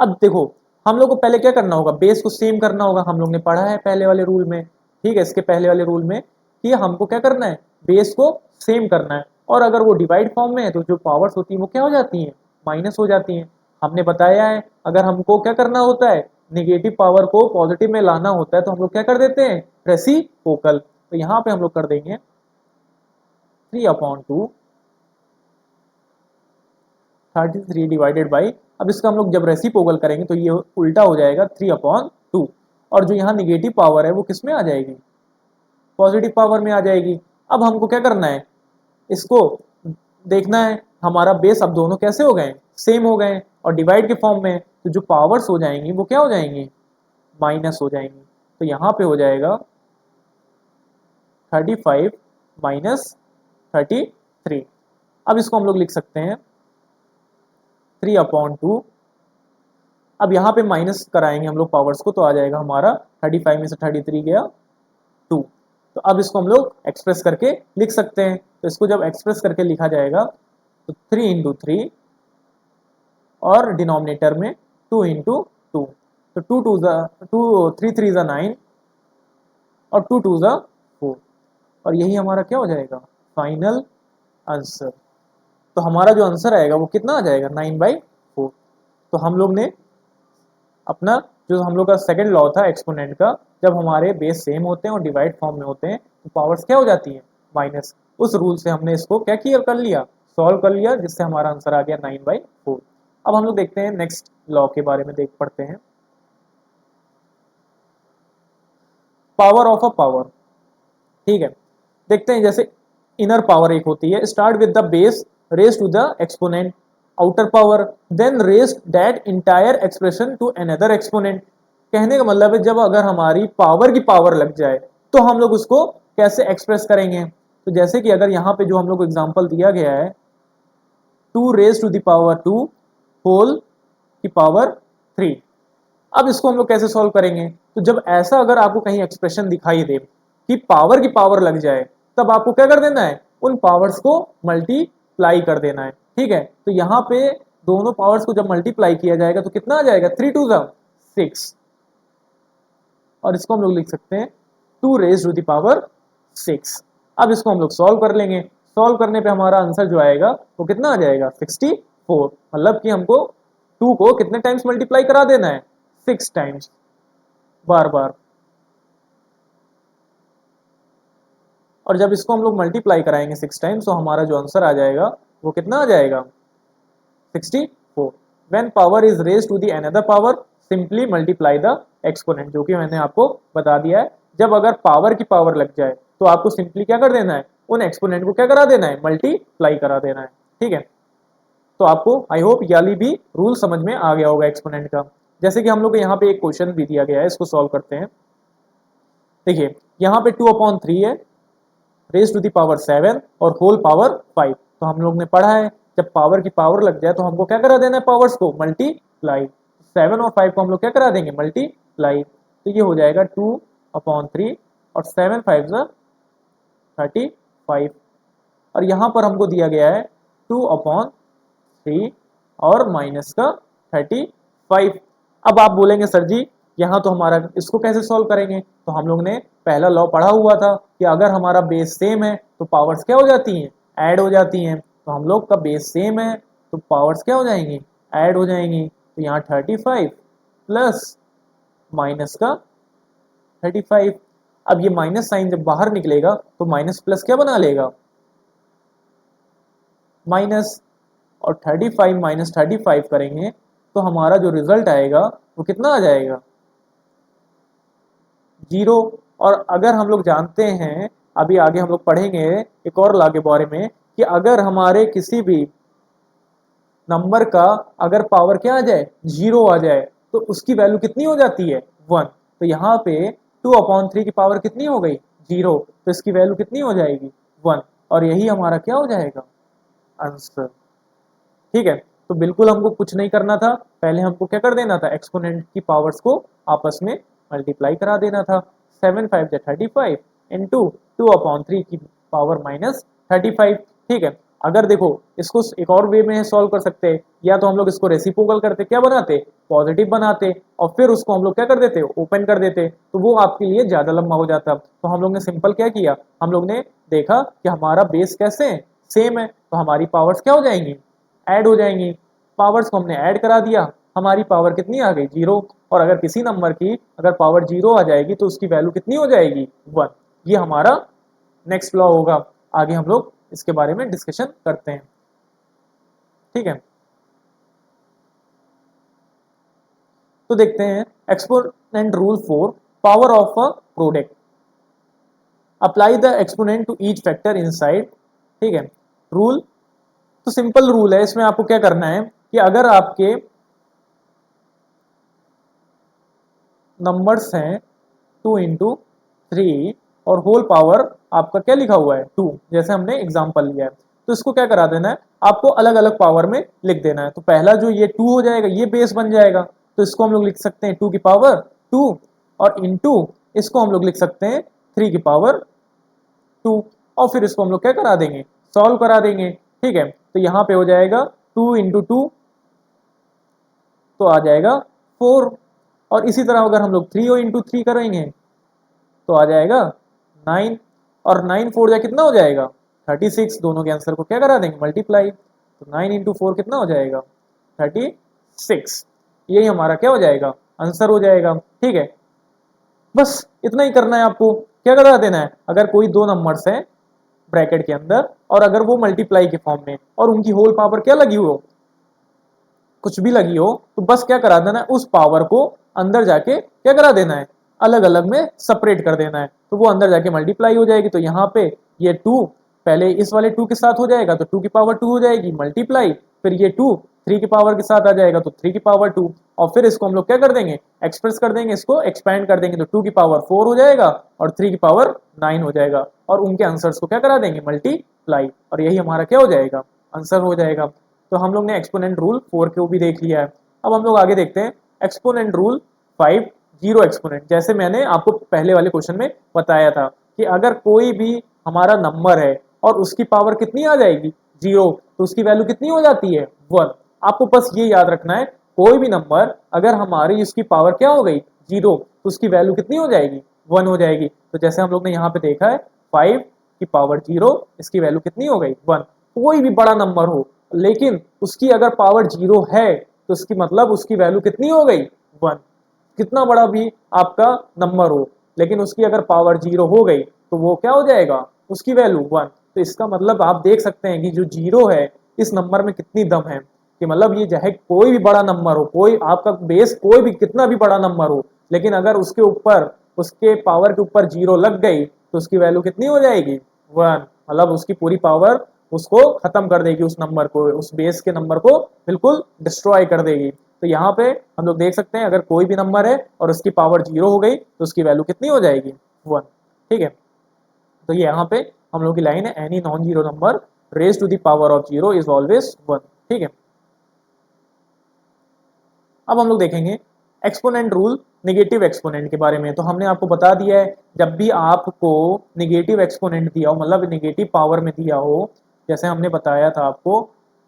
अब देखो, हम लोग को पहले क्या करना होगा? बेस को सेम करना होगा। हम लोग ने पढ़ा है पहले वाले रूल में, ठीक है, इसके पहले वाले रूल में, कि हमको क्या करना है? बेस को सेम करना है। और अगर वो डिवाइड फॉर्म में है तो जो पावर्स होती है वो क्या हो जाती हैं? माइनस हो जाती हैं। हमने बताया है अगर हमको क्या करना होता है? निगेटिव पावर को पॉजिटिव में लाना होता है तो हम लोग क्या कर देते हैं? रेसिप्रोकल। तो यहाँ पे हम लोग कर देंगे 3/2 33 डिवाइडेड बाई, अब इसका हम लोग जब रेसिप्रोकल करेंगे तो ये उल्टा हो जाएगा 3/2, और जो यहाँ निगेटिव पावर है वो किस में आ जाएगी? पॉजिटिव पावर में आ जाएगी। अब हमको क्या करना है? इसको देखना है हमारा बेस अब दोनों कैसे हो गए? सेम हो गए, और डिवाइड के फॉर्म में, तो जो पावर्स हो जाएंगी वो क्या हो जाएंगी? माइनस हो जाएंगी। तो यहाँ पे हो जाएगा 35 माइनस 33। अब इसको हम लोग लिख सकते हैं 3/2। अब यहाँ पे माइनस कराएंगे हम लोग पावर्स को, तो आ जाएगा हमारा 35 में से 33 गया 2। तो अब इसको हम लोग एक्सप्रेस करके लिख सकते हैं। तो इसको जब एक्सप्रेस करके लिखा जाएगा तो 3 × 3 और डिनोमिनेटर में 2 × 2, तो 3 3 9 और 2 2 4, और यही हमारा क्या हो जाएगा? Final answer. तो हमारा जो आंसर आएगा वो कितना आ जाएगा? 9/4। तो हम लोग ने अपना जो हम लोग का सेकंड लॉ था एक्सपोनेंट का, जब हमारे बेस सेम होते हैं और डिवाइड फॉर्म में होते हैं तो पावर्स क्या हो जाती हैं? माइनस। उस रूल से हमने इसको क्या किया? कर लिया, सॉल्व कर लिया, जिससे हमारा आंसर आ गया 9/4। अब हम लोग देखते हैं नेक्स्ट लॉ के बारे में, देख पढ़ते हैं पावर ऑफ अ पावर। ठीक है, देखते हैं जैसे इनर पावर एक होती है, start with the base raise to the exponent outer power, then raise that entire expression to another exponent. कहने का मतलब है जब अगर हमारी पावर की पावर लग जाए तो हम लोग उसको कैसे एक्सप्रेस करेंगे? तो जैसे कि अगर यहाँ पे जो हम लोग को एग्जांपल दिया गया है 2 raised to the power 2 whole की पावर 3। अब इसको हम लोग कैसे सॉल्व करेंगे? तो जब ऐसा अगर आपको कहीं एक्सप्रेशन दिखाई दे कि पावर की पावर लग जाए, तब आपको क्या कर देना है? उन पावर्स को मल्टीप्लाई कर देना है। ठीक है, तो यहाँ पे दोनों पावर्स को जब मल्टीप्लाई किया जाएगा तो कितना आ जाएगा? 3 2 6, और इसको हम लोग लिख सकते हैं 2 raised to the power 6। अब इसको हम लोग सॉल्व कर लेंगे। सॉल्व करने पे हमारा आंसर जो आएगा वो कितना आ जाएगा? 64। मतलब कि हमको 2 को कितने टाइम्स मल्टीप्लाई करा देना है? 6 टाइम्स, बार बार। और जब इसको हम लोग मल्टीप्लाई कराएंगे 6 टाइम्स तो हमारा जो आंसर आ जाएगा वो कितना आ जाएगा? 64। When power is raise to the another power simply multiply the exponent, जो कि मैंने आपको बता दिया है। जब अगर पावर की पावर लग जाए तो आपको सिंपली क्या कर देना है? उन एक्सपोनेंट को क्या करा देना है? मल्टीप्लाई करा देना है। ठीक है, तो आपको आई होप याली भी रूल समझ में आ गया होगा एक्सपोनेंट का। जैसे कि हम लोग को यहाँ पे एक क्वेश्चन भी दिया गया है, इसको सॉल्व करते हैं। देखिए यहाँ पे 2/3 है रेज टू दी पावर 7 और होल पावर 5। तो हम लोग ने पढ़ा है जब पावर की पावर लग जाए तो हमको क्या करा देना है? पावर्स को मल्टीप्लाई। 7 और 5 को हम लोग क्या करा देंगे? मल्टीप्लाई। तो ये हो जाएगा 2/3 और 7 5 35, और यहाँ पर हमको दिया गया है 2/3 और माइनस का 35। अब आप बोलेंगे सर जी यहाँ तो हमारा इसको कैसे सॉल्व करेंगे? तो हम लोग ने पहला लॉ पढ़ा हुआ था कि अगर हमारा बेस सेम है तो पावर्स क्या हो जाती हैं? ऐड हो जाती हैं। तो हम लोग का बेस सेम है तो पावर्स क्या हो जाएंगी? ऐड हो जाएंगी। तो यहाँ 35 प्लस माइनस का 35। अब ये माइनस साइन जब बाहर निकलेगा तो माइनस प्लस क्या बना लेगा? माइनस। और 35 माइनस 35 करेंगे तो हमारा जो रिजल्ट आएगा वो कितना आ जाएगा? 0। और अगर हम लोग जानते हैं, अभी आगे हम लोग पढ़ेंगे एक और लॉ के बारे में, कि अगर हमारे किसी भी नंबर का अगर पावर क्या आ जाए, 0 आ जाए, तो उसकी वैल्यू कितनी हो जाती है, 1। तो यहाँ पे 2/3 की पावर कितनी हो गई, 0, तो इसकी वैल्यू कितनी हो जाएगी, 1। और यही हमारा क्या हो जाएगा, आंसर। ठीक है, तो बिल्कुल हमको कुछ नहीं करना था, पहले हमको क्या कर देना था, एक्सपोनेंट की पावर्स को आपस में मल्टीप्लाई करा देना था। 7 5 जा 35 इंटू 2/3 की पावर -35। ठीक है, अगर देखो इसको एक और वे में सॉल्व कर सकते हैं, या तो हम लोग इसको रेसिप्रोकल करते, क्या बनाते, पॉजिटिव बनाते, और फिर उसको हम लोग क्या कर देते, ओपन कर देते, तो वो आपके लिए ज्यादा लंबा हो जाता। तो हम लोग ने सिंपल क्या किया, हम लोग ने देखा कि हमारा बेस कैसे है, सेम है, तो हमारी पावर्स क्या हो जाएंगी, ऐड हो जाएंगी। पावर्स को हमने ऐड करा दिया, हमारी पावर कितनी आ गई, 0। और अगर किसी नंबर की अगर पावर 0 आ जाएगी तो उसकी वैल्यू कितनी हो जाएगी, 1। ये हमारा नेक्स्ट लॉ होगा। आगे हम लोग इसके बारे में डिस्कशन करते हैं। ठीक है, तो देखते हैं exponent rule for power of a product. Apply the exponent to each factor inside. ठीक है, रूल तो सिंपल रूल है, इसमें आपको क्या करना है कि अगर आपके नंबर्स हैं 2 × 3 और होल पावर आपका क्या लिखा हुआ है, 2, जैसे हमने एग्जांपल लिया है, तो इसको क्या करा देना है, आपको अलग अलग पावर में लिख देना है। तो पहला जो ये 2 हो जाएगा, ये बेस बन जाएगा, तो इसको हम लोग लिख सकते हैं 2 की पावर 2, और इनटू इसको हम लोग लिख सकते हैं 3 की पावर 2, और फिर इसको हम लोग क्या करा देंगे, सॉल्व करा देंगे। ठीक है, तो यहाँ पे हो जाएगा 2 × 2 तो आ जाएगा 4, और इसी तरह अगर हम लोग 3 × 3 करेंगे तो आ जाएगा 9, और 9 4 जा कितना हो जाएगा, 36। दोनों के आंसर को क्या करा देंगे, मल्टीप्लाई, तो 9 × 4 कितना हो जाएगा, 36। यही हमारा क्या हो जाएगा, आंसर हो जाएगा। ठीक है, बस इतना ही करना है आपको, क्या करा देना है, अगर कोई दो नंबर्स हैं ब्रैकेट के अंदर, और अगर वो मल्टीप्लाई के फॉर्म में और उनकी होल पावर क्या लगी हो, कुछ भी लगी हो, तो बस क्या करा देना है, उस पावर को अंदर जाके क्या करा देना है, अलग अलग में सेपरेट कर देना है, तो वो अंदर जाके मल्टीप्लाई हो जाएगी। तो यहाँ पे ये 2 पहले इस वाले 2 के साथ हो जाएगा, तो 2 की पावर 2 हो जाएगी, मल्टीप्लाई, फिर ये 2 3 की पावर के साथ आ जाएगा, तो 3 की पावर 2, और फिर इसको हम लोग क्या कर देंगे, एक्सप्रेस कर देंगे, इसको एक्सपैंड कर देंगे, तो 2 की पावर 4 हो जाएगा और 3 की पावर 9 हो जाएगा, और उनके आंसर्स को क्या करा देंगे, मल्टीप्लाई, और यही हमारा क्या हो जाएगा, आंसर हो जाएगा। तो हम लोग ने एक्सपोनेंट रूल 4 को भी देख लिया है। अब हम लोग आगे देखते हैं एक्सपोनेंट रूल 5, जीरो एक्सपोनेंट। जैसे मैंने आपको पहले वाले क्वेश्चन में बताया था कि अगर कोई भी हमारा नंबर है और उसकी पावर कितनी आ जाएगी, 0, तो उसकी वैल्यू कितनी हो जाती है, 1। आपको बस ये याद रखना है, कोई भी नंबर अगर हमारी उसकी पावर क्या हो गई, 0, तो उसकी वैल्यू कितनी हो जाएगी, 1 हो जाएगी। तो जैसे हम लोग ने यहाँ पे देखा है 5 की पावर 0, इसकी वैल्यू कितनी हो गई, 1। कोई भी बड़ा नंबर हो लेकिन उसकी अगर पावर 0 है तो उसकी मतलब उसकी वैल्यू कितनी हो गई, 1। कितना बड़ा भी आपका नंबर हो लेकिन उसकी अगर पावर 0 हो गई तो वो क्या हो जाएगा, उसकी वैल्यू 1। तो इसका मतलब आप देख सकते हैं कि जो 0 है इस नंबर में कितनी दम है, कि मतलब ये चाहे कोई भी बड़ा नंबर हो, कोई आपका बेस कोई भी कितना भी बड़ा नंबर हो, लेकिन अगर उसके ऊपर उसके पावर के ऊपर 0 लग गई तो उसकी वैल्यू कितनी हो जाएगी, 1। मतलब उसकी पूरी पावर उसको खत्म कर देगी, उस नंबर को, उस बेस के नंबर को बिल्कुल डिस्ट्रॉय कर देगी। तो यहाँ पे हम लोग देख सकते हैं अगर कोई भी नंबर है और उसकी पावर 0 हो गई तो उसकी वैल्यू कितनी हो जाएगी, 1। ठीक है, तो ये यहाँ पे हम लोग की लाइन है, any non zero number raise to the power of 0 is always 1। ठीक है, अब हम लोग देखेंगे एक्सपोनेंट रूल निगेटिव एक्सपोनेंट के बारे में। तो हमने आपको बता दिया है जब भी आपको निगेटिव एक्सपोनेंट दिया हो, मतलब निगेटिव पावर में दिया हो, जैसे हमने बताया था आपको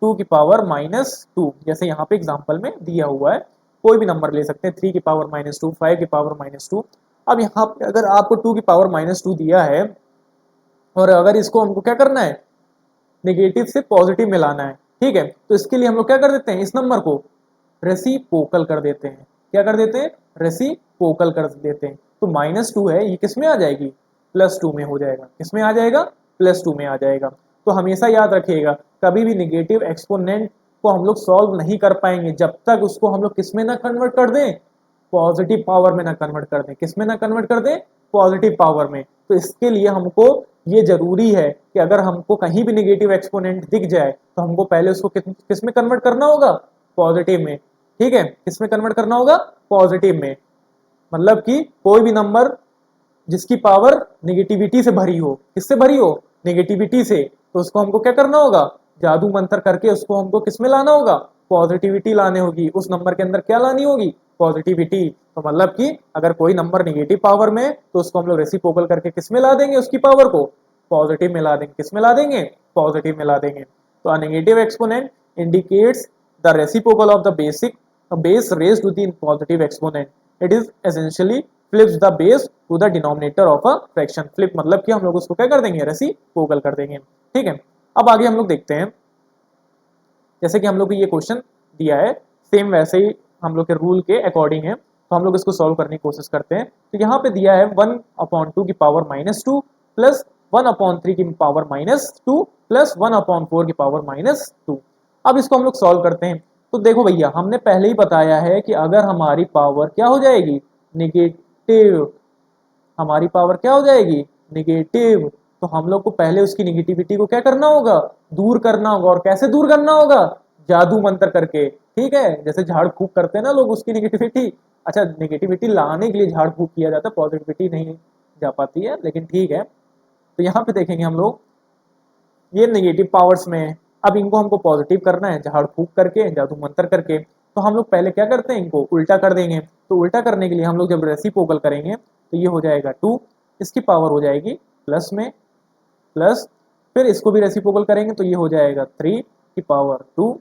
2 की पावर -2, जैसे यहाँ पे एग्जांपल में दिया हुआ है, कोई भी नंबर ले सकते हैं, 3 की पावर -2, 5 की पावर -2। अब यहाँ पे अगर आपको 2 की पावर -2 दिया है और अगर इसको हमको क्या करना है, नेगेटिव से पॉजिटिव मिलाना है, ठीक है, तो इसके लिए हम लोग क्या कर देते हैं, इस नंबर को रेसिप्रोकल कर देते हैं। क्या कर देते हैं, रेसिप्रोकल कर देते हैं। तो -2 है, ये किस में आ जाएगी, +2 में हो जाएगा, किस में आ जाएगा, +2 में आ जाएगा। तो हमेशा याद रखिएगा कभी भी निगेटिव एक्सपोनेंट को हम लोग सॉल्व नहीं कर पाएंगे जब तक उसको हम लोग किस में ना कन्वर्ट कर दें, पॉजिटिव पावर में ना कन्वर्ट कर दें, किस में ना कन्वर्ट कर दें, पॉजिटिव पावर में। तो इसके लिए हमको ये जरूरी है कि अगर हमको कहीं भी नेगेटिव एक्सपोनेंट दिख जाए तो हमको पहले उसको किस में कन्वर्ट करना होगा, पॉजिटिव में। ठीक है, किस में कन्वर्ट करना होगा, पॉजिटिव में। मतलब कि कोई भी नंबर जिसकी पावर निगेटिविटी से भरी हो, किससे भरी हो, नेगेटिविटी से, तो उसको हमको क्या करना होगा, जादू मंत्र करके उसको हमको किस में लाना होगा, पॉजिटिविटी लाने होगी, उस नंबर के अंदर क्या लानी होगी, पॉजिटिविटी। तो मतलब कि अगर कोई नंबर नेगेटिव पावर में तो उसको हम लोग रेसिप्रोकल करके किस में ला देंगे, उसकी पावर को पॉजिटिव में ला देंगे, किस में ला देंगे, पॉजिटिव में ला देंगे। तो a negative exponent indicates the reciprocal of the base raised to the positive exponent. It is essentially flips the base to the denominator of a fraction. Flip मतलब कि हम लोग उसको क्या कर देंगे, रेसिप्रोकल कर देंगे। ठीक है, अब आगे हम लोग देखते हैं, जैसे कि हम लोग को ये क्वेश्चन दिया है, सेम वैसे ही हम लोग के रूल के अकॉर्डिंग है, तो हम लोग इसको सॉल्व करने की कोशिश करते हैं। तो यहाँ पे दिया है 1/2 की पावर -2 प्लस 1/3 की पावर -2 प्लस 1/4 की पावर -2। अब इसको हम लोग सॉल्व करते हैं। तो देखो भैया, हमने पहले ही बताया है कि अगर हमारी पावर क्या हो जाएगी, निगेटिव, हमारी पावर क्या हो जाएगी, निगेटिव, तो हम लोग को पहले उसकी निगेटिविटी को क्या करना होगा, दूर करना होगा। और कैसे दूर करना होगा, जादू मंत्र करके। ठीक है, जैसे झाड़ फूक करते हैं ना लोग उसकी निगेटिविटी। अच्छा, निगेटिविटी लाने के लिए झाड़ फूक किया जाता है, पॉजिटिविटी नहीं जा पाती है, लेकिन ठीक है। तो यहाँ पे देखेंगे हम लोग, ये नेगेटिव पावर्स में है, अब इनको हमको पॉजिटिव करना है झाड़ फूक करके, जादू मंत्र करके। तो हम लोग पहले क्या करते हैं, इनको उल्टा कर देंगे। तो उल्टा करने के लिए हम लोग जब रेसिप्रोकल करेंगे तो ये हो जाएगा 2, इसकी पावर हो जाएगी प्लस में, प्लस फिर इसको भी रेसिप्रोकल करेंगे तो ये हो जाएगा 3 की पावर 2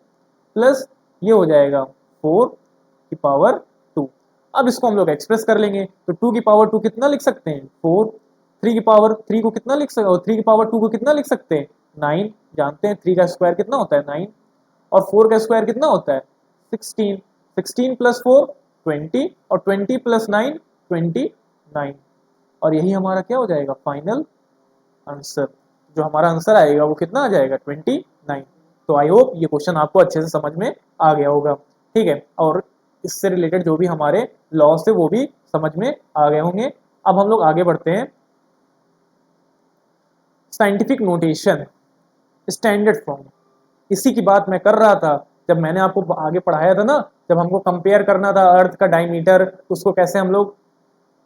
प्लस ये हो जाएगा 4 की पावर 2। अब इसको हम लोग एक्सप्रेस कर लेंगे, तो 2 की पावर 2 कितना लिख सकते हैं, 4। 3 की पावर 3 को कितना लिख सकते, और 3 की पावर 2 को कितना लिख सकते हैं, 9। जानते हैं 3 का स्क्वायर कितना होता है, 9, और 4 का स्क्वायर कितना होता है, 16। 16 प्लस 4 20, और 20 प्लस 9 29। और यही हमारा क्या हो जाएगा, फाइनल आंसर। जो हमारा आंसर आएगा वो कितना आ जाएगा, 29। तो आई होप ये क्वेश्चन आपको अच्छे से समझ में आ गया होगा। ठीक है, और इससे रिलेटेड जो भी हमारे लॉस है वो भी समझ में आ गए होंगे। अब हम लोग आगे बढ़ते हैं, साइंटिफिक नोटेशन, स्टैंडर्ड फॉर्म। इसी की बात मैं कर रहा था जब मैंने आपको आगे पढ़ाया था ना, जब हमको कंपेयर करना था अर्थ का डायमीटर, उसको कैसे हम लोग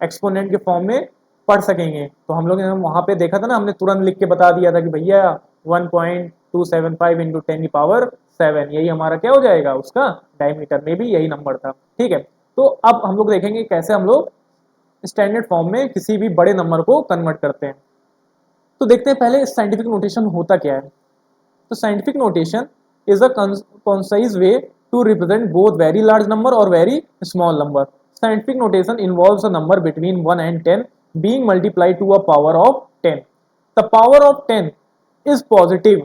एक्सपोनेंट के फॉर्म में पढ़ सकेंगे। तो हम लोग ने वहां पे देखा था ना, हमने तुरंत लिख के बता दिया था कि भैया 1.275 इंटू 10 की पावर 7, यही हमारा क्या हो जाएगा, उसका डायमीटर में भी यही नंबर था। ठीक है, तो अब हम लोग देखेंगे कैसे हम लोग स्टैंडर्ड फॉर्म में किसी भी बड़े नंबर को कन्वर्ट करते हैं। तो देखते हैं पहले साइंटिफिक नोटेशन होता क्या है। तो scientific notation is a concise way to represent both very large number or very small number. Scientific notation involves a number between 1 and 10 being multiplied to a power of 10. The power of 10 is positive.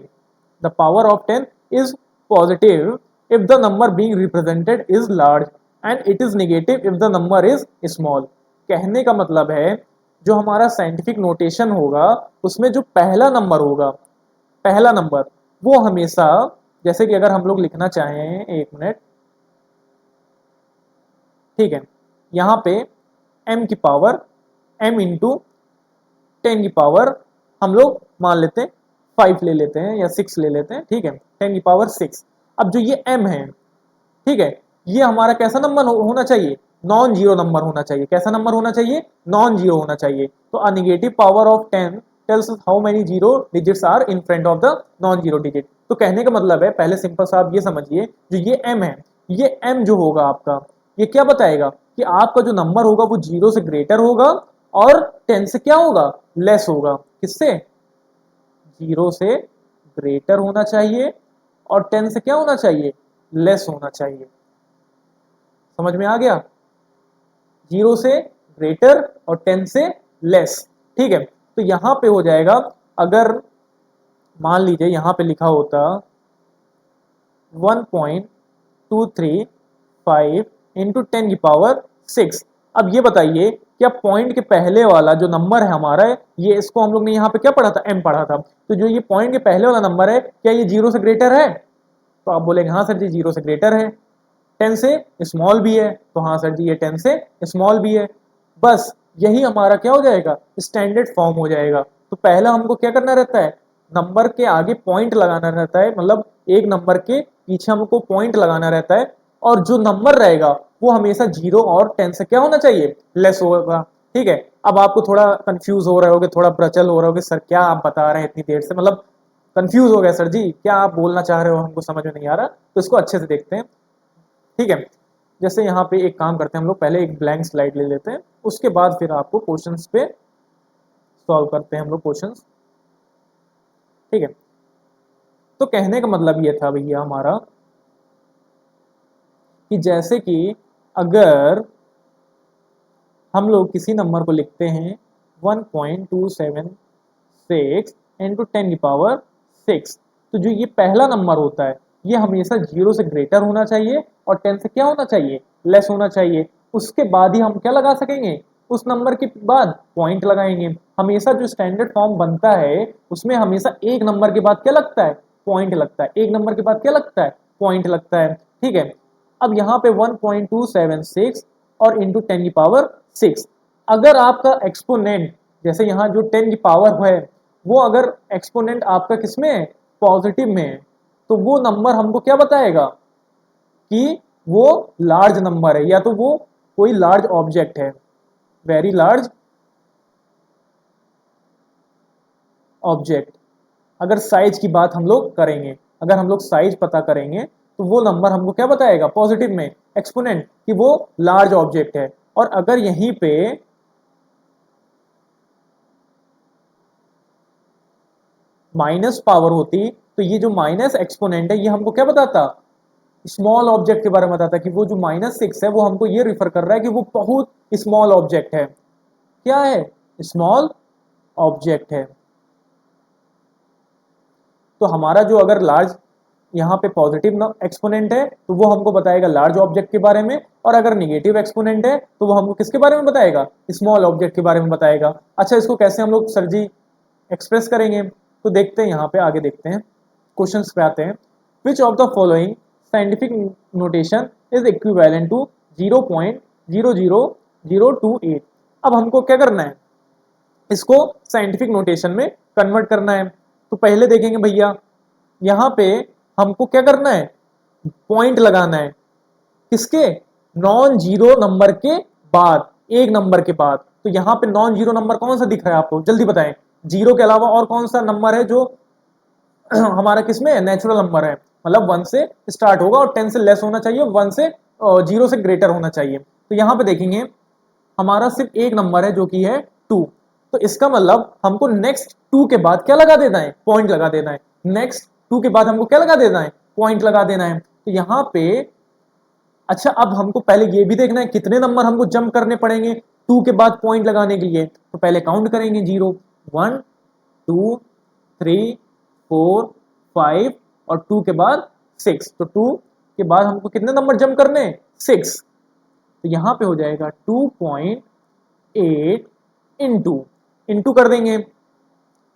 The power of 10 is positive if the number being represented is large and it is negative if the number is small. कहने का मतलब है, जो हमारा scientific notation होगा उसमें जो पहला नंबर होगा, पहला नंबर वो हमेशा, जैसे कि अगर हम लोग लिखना चाहें, एक मिनट, ठीक है, यहाँ पे m की पावर m इंटू 10 की पावर हम लोग मान लेते हैं 5 ले लेते हैं या 6 ले लेते हैं। ठीक है, 10 की पावर 6। अब जो ये m है, ठीक है, ये हमारा कैसा नंबर होना चाहिए, नॉन जीरो नंबर होना चाहिए। कैसा नंबर होना चाहिए, नॉन जीरो होना चाहिए। तो a negative power of 10 tells us how many zero digits are in front of the non zero digit। तो कहने का मतलब है, पहले सिंपल सा आप ये समझिए, जो ये m है, ये m जो होगा आपका, ये क्या बताएगा कि आपका जो नंबर होगा वो जीरो से ग्रेटर होगा और 10 से क्या होगा, लेस होगा। किससे, जीरो से ग्रेटर होना चाहिए और 10 से क्या होना चाहिए, लेस होना चाहिए। समझ में आ गया, जीरो से ग्रेटर और 10 से लेस। ठीक है, तो यहां पे हो जाएगा, अगर मान लीजिए यहां पे लिखा होता 1.235 इंटू 10 की पावर 6। अब ये बताइए, क्या पॉइंट के पहले वाला जो नंबर है हमारा है, ये इसको हम लोग ने यहाँ पे क्या पढ़ा था, m पढ़ा था, तो जो ये पॉइंट के पहले वाला नंबर है, क्या ये जीरो से ग्रेटर है। तो आप बोलेंगे हाँ सर जी, जीरो से ग्रेटर है। 10 से स्मॉल भी है, तो हाँ सर जी ये 10 से स्मॉल भी है। बस यही हमारा क्या हो जाएगा, स्टैंडर्ड फॉर्म हो जाएगा। तो पहला हमको क्या करना रहता है, नंबर के आगे पॉइंट लगाना रहता है, मतलब एक नंबर के पीछे हमको पॉइंट लगाना रहता है, और जो नंबर रहेगा वो हमेशा 0 और 10 से क्या होना चाहिए, लेस होगा। ठीक है, अब आपको थोड़ा कंफ्यूज हो रहे होगे, थोड़ा प्रचल हो रहे होगे, सर क्या आप बता रहे हैं इतनी देर से, मतलब कंफ्यूज हो गया सर जी, क्या आप बोलना चाह रहे हो, हमको समझ में नहीं आ रहा। तो इसको अच्छे से देखते हैं। ठीक है, जैसे यहाँ पे एक काम करते हैं हम लोग, पहले एक ब्लैंक स्लाइड ले लेते हैं, उसके बाद फिर आपको क्वेश्चंस पे सॉल्व करते हैं हम लोग क्वेश्चंस। ठीक है, तो कहने का मतलब ये था भैया हमारा कि जैसे कि अगर हम लोग किसी नंबर को लिखते हैं 1.276 इंटू 10 की पावर 6, तो जो ये पहला नंबर होता है ये हमेशा 0 से ग्रेटर होना चाहिए और 10 से क्या होना चाहिए, लेस होना चाहिए। उसके बाद ही हम क्या लगा सकेंगे, उस नंबर के बाद पॉइंट लगाएंगे। हमेशा जो स्टैंडर्ड फॉर्म बनता है उसमें हमेशा एक नंबर के बाद क्या लगता है, पॉइंट लगता है, एक नंबर के बाद क्या लगता है, पॉइंट लगता है। ठीक है, अब यहाँ पे 1.276 और इंटू 10 की पावर 6, अगर आपका एक्सपोनेंट, जैसे यहाँ जो 10 की पावर है वो अगर एक्सपोनेंट आपका किसमें है, पॉजिटिव में है, तो वो नंबर हमको क्या बताएगा कि वो लार्ज नंबर है, या तो वो कोई लार्ज ऑब्जेक्ट है, वेरी लार्ज ऑब्जेक्ट। अगर साइज की बात हम लोग करेंगे, अगर हम लोग साइज पता करेंगे तो वो नंबर हमको क्या बताएगा पॉजिटिव में, एक्सपोनेंट, कि वो लार्ज ऑब्जेक्ट है। और अगर यहीं पे माइनस पावर होती तो ये जो माइनस एक्सपोनेंट है ये हमको क्या बताता, स्मॉल ऑब्जेक्ट के बारे में बताता, कि वो जो -6 है वो हमको ये रिफर कर रहा है कि वो बहुत स्मॉल ऑब्जेक्ट है। क्या है, स्मॉल ऑब्जेक्ट है। तो हमारा जो अगर लार्ज यहाँ पे पॉजिटिव एक्सपोनेंट है तो वो हमको बताएगा लार्ज ऑब्जेक्ट के बारे में, और अगर निगेटिव एक्सपोनेंट है तो वो हमको किसके बारे में बताएगा, स्मॉल ऑब्जेक्ट के बारे में बताएगा। अच्छा, इसको कैसे हम लोग सर जी एक्सप्रेस करेंगे, तो देखते हैं, यहाँ पे आगे देखते हैं, क्वेश्चंस पे आते हैं। Which of the following scientific notation is equivalent to 0.00028। अब हमको क्या करना है, इसको साइंटिफिक नोटेशन में कन्वर्ट करना है। तो पहले देखेंगे भैया, यहाँ पे हमको क्या करना है, पॉइंट लगाना है, किसके, नॉन जीरो नंबर के बाद, एक नंबर के बाद। तो यहाँ पे नॉन जीरो नंबर कौन सा दिख रहा है आपको, जल्दी बताएं, जीरो के अलावा और कौन सा नंबर है जो हमारा किसमें नेचुरल नंबर है, मतलब 1 से स्टार्ट होगा और 10 से लेस होना चाहिए, 1 से 0 से ग्रेटर होना चाहिए। तो यहाँ पे देखेंगे हमारा सिर्फ एक नंबर है जो कि है 2। तो इसका मतलब हमको नेक्स्ट 2 के बाद क्या लगा देना है, पॉइंट लगा देना है। नेक्स्ट 2 के बाद हमको क्या लगा देना है, पॉइंट लगा देना है। तो यहाँ पे अच्छा, अब हमको पहले ये भी देखना है कितने नंबर हमको जंप करने पड़ेंगे 2 के बाद पॉइंट लगाने के लिए। तो पहले काउंट करेंगे, 0 1 2 3 4 5 और 2 के बाद 6। तो 2 के बाद हमको कितने नंबर जंप करने, 6। तो यहाँ पे हो जाएगा 2.8 इंटू इंटू कर देंगे।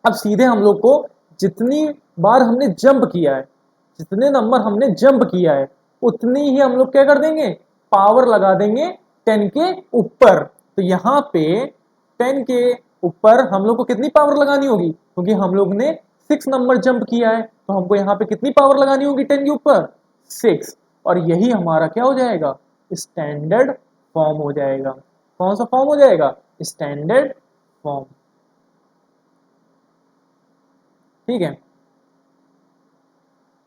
अब सीधे हम लोग को जितनी बार हमने जंप किया है, जितने नंबर हमने जंप किया है, उतनी ही हम लोग क्या कर देंगे, पावर लगा देंगे 10 के ऊपर। तो यहाँ पे 10 के ऊपर हम लोग को कितनी पावर लगानी होगी, क्योंकि हम लोग ने 6 नंबर जंप किया है, तो हमको यहाँ पे कितनी पावर लगानी होगी 10 के ऊपर, 6। और यही हमारा क्या हो जाएगा, स्टैंडर्ड फॉर्म हो जाएगा। कौन सा फॉर्म हो जाएगा, स्टैंडर्ड फॉर्म। ठीक है,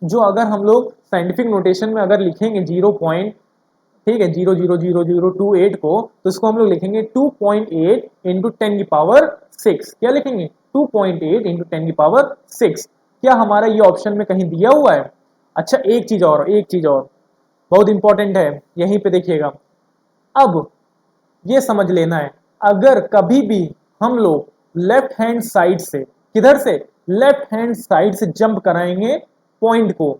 जो अगर हम लोग साइंटिफिक नोटेशन में अगर लिखेंगे 0 पॉइंट, ठीक है, 0.00028 को, तो इसको हम लोग लिखेंगे 2.8 इंटू 10 की पावर 6। क्या लिखेंगे, 2.8 इंटू 10 की पावर 6। क्या हमारा ये ऑप्शन में कहीं दिया हुआ है। अच्छा, एक चीज और, एक चीज और बहुत इंपॉर्टेंट है, यहीं पे देखिएगा। अब ये समझ लेना है, अगर कभी भी हम लोग लेफ्ट हैंड साइड से, किधर से, लेफ्ट हैंड साइड से जंप कराएंगे पॉइंट को,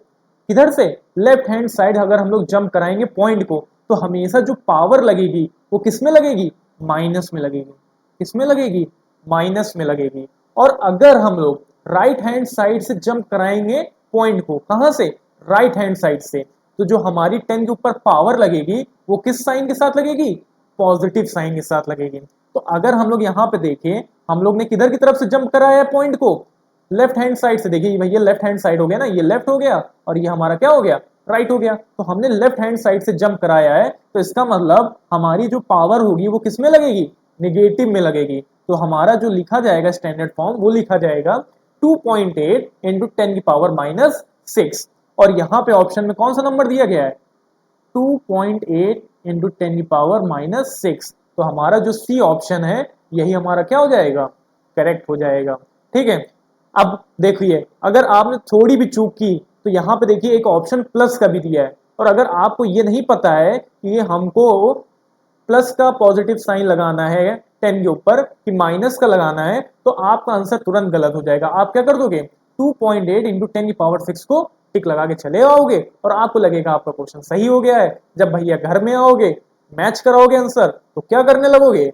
किधर से, लेफ्ट हैंड साइड अगर हम लोग जंप कराएंगे पॉइंट को, तो हमेशा जो पावर लगेगी वो किस में लगेगी, माइनस में लगेगी। किस में लगेगी, माइनस में लगेगी। और अगर हम लोग राइट हैंड साइड से जंप कराएंगे पॉइंट को, कहां से, राइट हैंड साइड से, तो जो हमारी 10 के ऊपर पावर लगेगी वो किस साइन के साथ लगेगी, पॉजिटिव साइन के साथ लगेगी। तो अगर हम लोग यहाँ पे देखें, हम लोग ने किधर की तरफ से जंप कराया है पॉइंट को, लेफ्ट हैंड साइड से। देखिए भैया लेफ्ट हैंड साइड हो गया ना, ये लेफ्ट हो गया और ये हमारा क्या हो गया, राइट हो गया। तो हमने लेफ्ट हैंड साइड से जंप कराया है, तो इसका मतलब हमारी जो पावर होगी वो किस में लगेगी, निगेटिव में लगेगी। तो हमारा जो लिखा जाएगा स्टैंडर्ड फॉर्म, वो लिखा जाएगा 2.8 इंटू 10 की पावर माइनस 6। और यहाँ पे ऑप्शन में कौन सा नंबर दिया गया है, 2.8 इंटू 10 की पावर माइनस 6। तो हमारा जो सी ऑप्शन है यही हमारा क्या हो जाएगा, करेक्ट हो जाएगा। ठीक है, अब देखिए अगर आपने थोड़ी भी चूक की तो यहाँ पे देखिए एक ऑप्शन प्लस का भी दिया है, और अगर आपको ये नहीं पता है कि ये हमको प्लस का पॉजिटिव साइन लगाना है 10 के ऊपर कि माइनस का लगाना है, तो आपका आंसर तुरंत गलत हो जाएगा। आप क्या कर दोगे, 2.8 इंटू 10 की पावर 6 को टिक लगा के चले आओगे और आपको लगेगा आपका क्वेश्चन सही हो गया है। जब भैया घर में आओगे, मैच कराओगे आंसर, तो क्या करने लगोगे,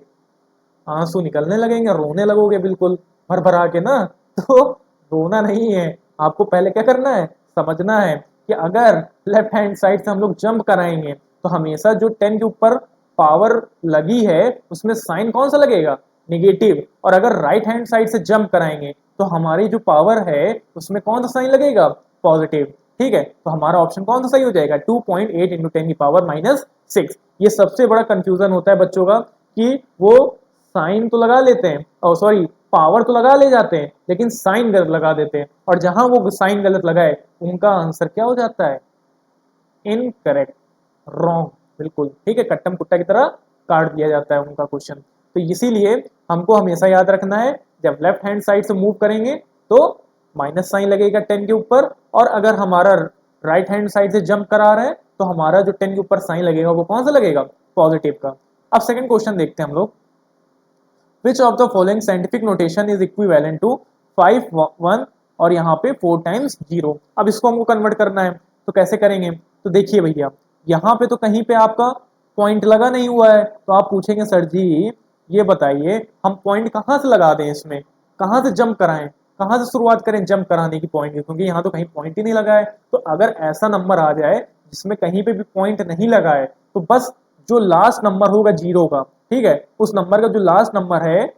आंसू निकलने लगेंगे, रोने लगोगे बिल्कुल भर भरा के ना। तो रोना नहीं है, आपको पहले क्या करना है, समझना है कि अगर लेफ्ट हैंड साइड से हम लोग जंप कराएंगे तो हमेशा जो 10 के ऊपर पावर लगी है उसमें साइन कौन सा लगेगा, निगेटिव। और अगर राइट हैंड साइड से जंप कराएंगे तो हमारी जो पावर है उसमें कौन सा साइन लगेगा, पॉजिटिव। ठीक है, तो हमारा ऑप्शन कौन सा सही हो जाएगा, 2.8 इंटू 10 की पावर माइनस 6। ये सबसे बड़ा कंफ्यूजन होता है बच्चों का कि वो साइन तो लगा लेते हैं, और सॉरी पावर तो लगा ले जाते हैं, लेकिन साइन गलत लगा देते हैं, और जहां वो साइन गलत लगाए उनका आंसर क्या हो जाता है, इनकरेक्ट, रॉन्ग, बिल्कुल। ठीक है, कट्टम कुट्टा की तरह काट दिया जाता है उनका क्वेश्चन। तो इसीलिए हमको हमेशा याद रखना है, जब लेफ्ट हैंड साइड से मूव करेंगे तो माइनस साइन लगेगा 10 के ऊपर, और अगर हमारा राइट हैंड साइड से जंप करा रहे हैं तो हमारा जो 10 के ऊपर साइन लगेगा वो कौन सा लगेगा, पॉजिटिव का। अब सेकंड क्वेश्चन देखते हैं हम लोग, which of the following scientific notation is equivalent to 5 1 और यहाँ पे 4 टाइम्स 0। अब इसको हमको कन्वर्ट करना है, तो कैसे करेंगे, तो देखिए भैया यहाँ पे तो कहीं पे आपका पॉइंट लगा नहीं हुआ है, तो आप पूछेंगे सर जी ये बताइए हम पॉइंट कहाँ से लगा दें, इसमें कहाँ से जंप कराएं, कहाँ से शुरुआत करें जंप कराने की पॉइंट की, क्योंकि यहाँ तो कहीं पॉइंट ही नहीं लगा है। तो अगर ऐसा नंबर आ जाए जिसमें कहीं पे भी पॉइंट नहीं लगा है, तो बस जो लास्ट नंबर होगा 0 का, ठीक है, उस नंबर का जो लास्ट नंबर है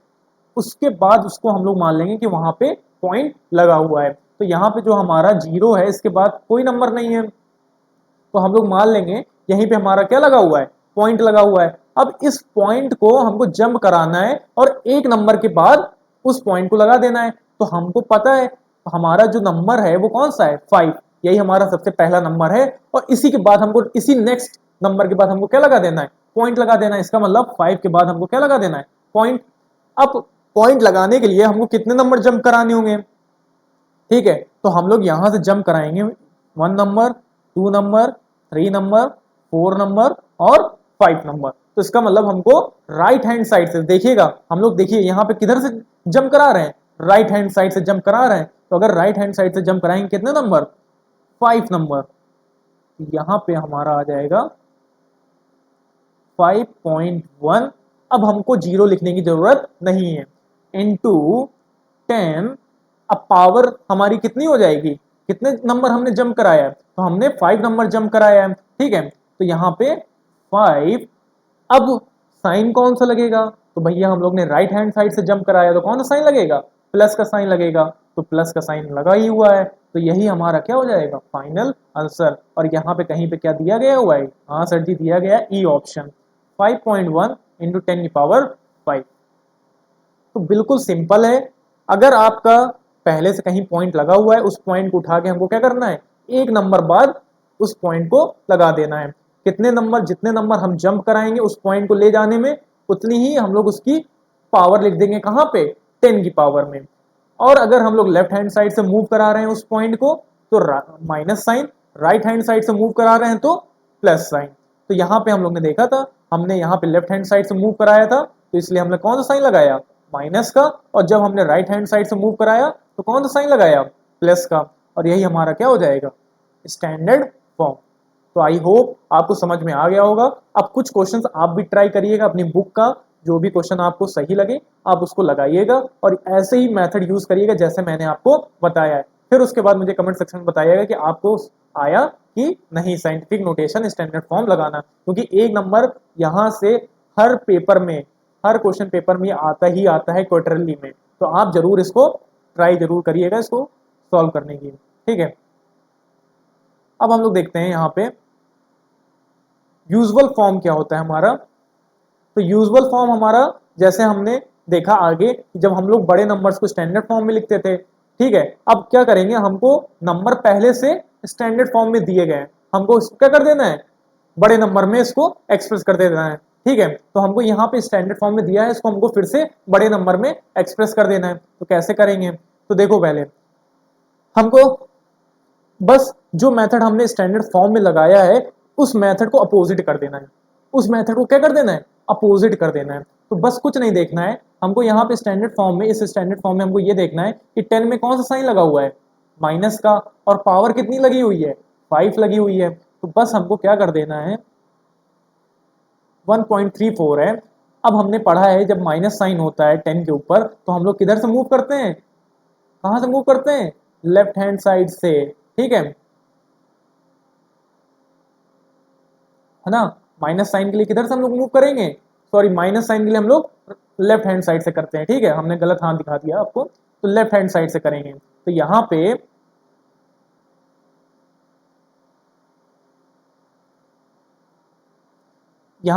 उसके बाद उसको हम लोग मान लेंगे कि वहां पे पॉइंट लगा हुआ है। तो यहाँ पे जो हमारा 0 है इसके बाद कोई नंबर नहीं है, तो हम लोग मान लेंगे यहीं पे हमारा क्या लगा हुआ है, पॉइंट लगा हुआ है। अब इस पॉइंट को हमको जंप कराना है और एक नंबर के बाद उस पॉइंट को लगा देना है। तो हमको पता है हमारा जो नंबर है वो कौन सा है, 5, यही हमारा सबसे पहला नंबर है, और इसी के बाद हमको इसी नेक्स्ट नंबर के बाद हमको क्या लगा देना है, पॉइंट लगा देना है। इसका मतलब 5 के बाद हमको क्या लगा देना है, पॉइंट। अब पॉइंट लगाने के लिए हमको कितने नंबर जंप कराने होंगे, ठीक है, तो हम लोग यहां से जंप कराएंगे 1 नंबर, 2 नंबर, 3 नंबर, 4 नंबर और 5 नंबर। तो इसका मतलब हमको राइट हैंड साइड से, देखिएगा हम लोग, देखिए यहाँ पे किधर से जंप करा रहे हैं, राइट हैंड साइड से जंप करा रहे हैं। तो अगर राइट हैंड साइड से जंप कराएंगे कितने नंबर, 5 नंबर, यहाँ पे हमारा आ जाएगा 5.1। अब हमको 0 लिखने की जरूरत नहीं है, इनटू 10। अब पावर हमारी कितनी हो जाएगी, कितने नंबर हमने जंप कराया है, तो हमने 5 नंबर जंप कराया है, ठीक है, तो यहाँ पे 5। अब साइन कौन सा लगेगा, तो भैया हम लोग ने राइट हैंड साइड से जंप कराया तो कौन सा साइन लगेगा, प्लस का साइन लगेगा। तो प्लस का साइन लगा ही हुआ है, तो यही हमारा क्या हो जाएगा, फाइनल आंसर। और यहाँ पे कहीं पे क्या दिया गया हुआ है, हाँ सर जी दिया गया ई ऑप्शन, 5.1 इंटू 10 की पावर 5। तो बिल्कुल सिंपल है, अगर आपका पहले से कहीं पॉइंट लगा हुआ है उस पॉइंट को उठा के हमको क्या करना है, एक नंबर बाद उस पॉइंट को लगा देना है। कितने नंबर, जितने नंबर हम जंप कराएंगे उस पॉइंट को ले जाने में, उतनी ही हम लोग उसकी पावर लिख देंगे कहाँ पे, 10 की पावर में। और अगर हम लोग लेफ्ट हैंड साइड से मूव करा रहे हैं उस पॉइंट को तो minus sign, right hand side से मूव करा रहे हैं तो प्लस साइन। तो यहाँ पे हम लोग ने देखा था, हमने यहाँ पे लेफ्ट हैंड साइड से मूव कराया था तो इसलिए हमने कौन सा साइन लगाया, माइनस का, और जब हमने राइट हैंड साइड से मूव कराया तो कौन सा साइन लगाया, प्लस का। और यही हमारा क्या हो जाएगा, स्टैंडर्ड फॉर्म। तो आई होप आपको समझ में आ गया होगा। अब कुछ क्वेश्चंस आप भी ट्राई करिएगा, अपनी बुक का जो भी क्वेश्चन आपको सही लगे आप उसको लगाइएगा और ऐसे ही मेथड यूज करिएगा जैसे मैंने आपको बताया है। फिर उसके बाद मुझे कमेंट सेक्शन में बताइएगा कि आपको आया कि नहीं साइंटिफिक नोटेशन स्टैंडर्ड फॉर्म लगाना, क्योंकि एक नंबर यहाँ से हर पेपर में, हर क्वेश्चन पेपर में आता ही आता है क्वार्टरली में, तो आप जरूर इसको ट्राई जरूर करिएगा इसको सॉल्व करने की, ठीक है। अब हम लोग देखते हैं यहाँ पे यूजुअल फॉर्म क्या होता है हमारा। तो यूजुअल फॉर्म हमारा जैसे हमने देखा आगे कि जब हम लोग बड़े नंबर्स को स्टैंडर्ड फॉर्म में लिखते थे, ठीक है। अब क्या करेंगे, हमको नंबर पहले से स्टैंडर्ड फॉर्म में दिए गए, हमको क्या कर देना है, बड़े नंबर में इसको एक्सप्रेस कर देना है, ठीक है। तो हमको यहाँ पे स्टैंडर्ड फॉर्म में दिया है, इसको हमको फिर से बड़े नंबर में एक्सप्रेस कर देना है। तो कैसे करेंगे, तो देखो पहले हमको बस जो मेथड हमने स्टैंडर्ड फॉर्म में लगाया है उस मेथड को अपोजिट कर देना है, उस मेथड को क्या कर देना है, अपोजिट कर देना है। तो बस कुछ नहीं देखना है हमको यहाँ पे स्टैंडर्ड फॉर्म में, इस स्टैंडर्ड फॉर्म में हमको ये देखना है कि 10 में कौन सा साइन लगा हुआ है, माइनस का, और पावर कितनी लगी हुई है, 5 लगी हुई है। तो बस हमको क्या कर देना है, 1.34 है। अब हमने पढ़ा है जब माइनस साइन होता है 10 के ऊपर तो हम लोग किधर से मूव करते हैं, कहां से मूव करते हैं, लेफ्ट हैंड साइड से, ठीक है ना। माइनस साइन के लिए किधर से हम लोग मूव करेंगे, सॉरी माइनस साइन के लिए हम लोग लेफ्ट हैंड साइड से करते हैं, ठीक है, हमने गलत हाथ दिखा दिया आपको, तो लेफ्ट हैंड साइड से करेंगे। तो यहां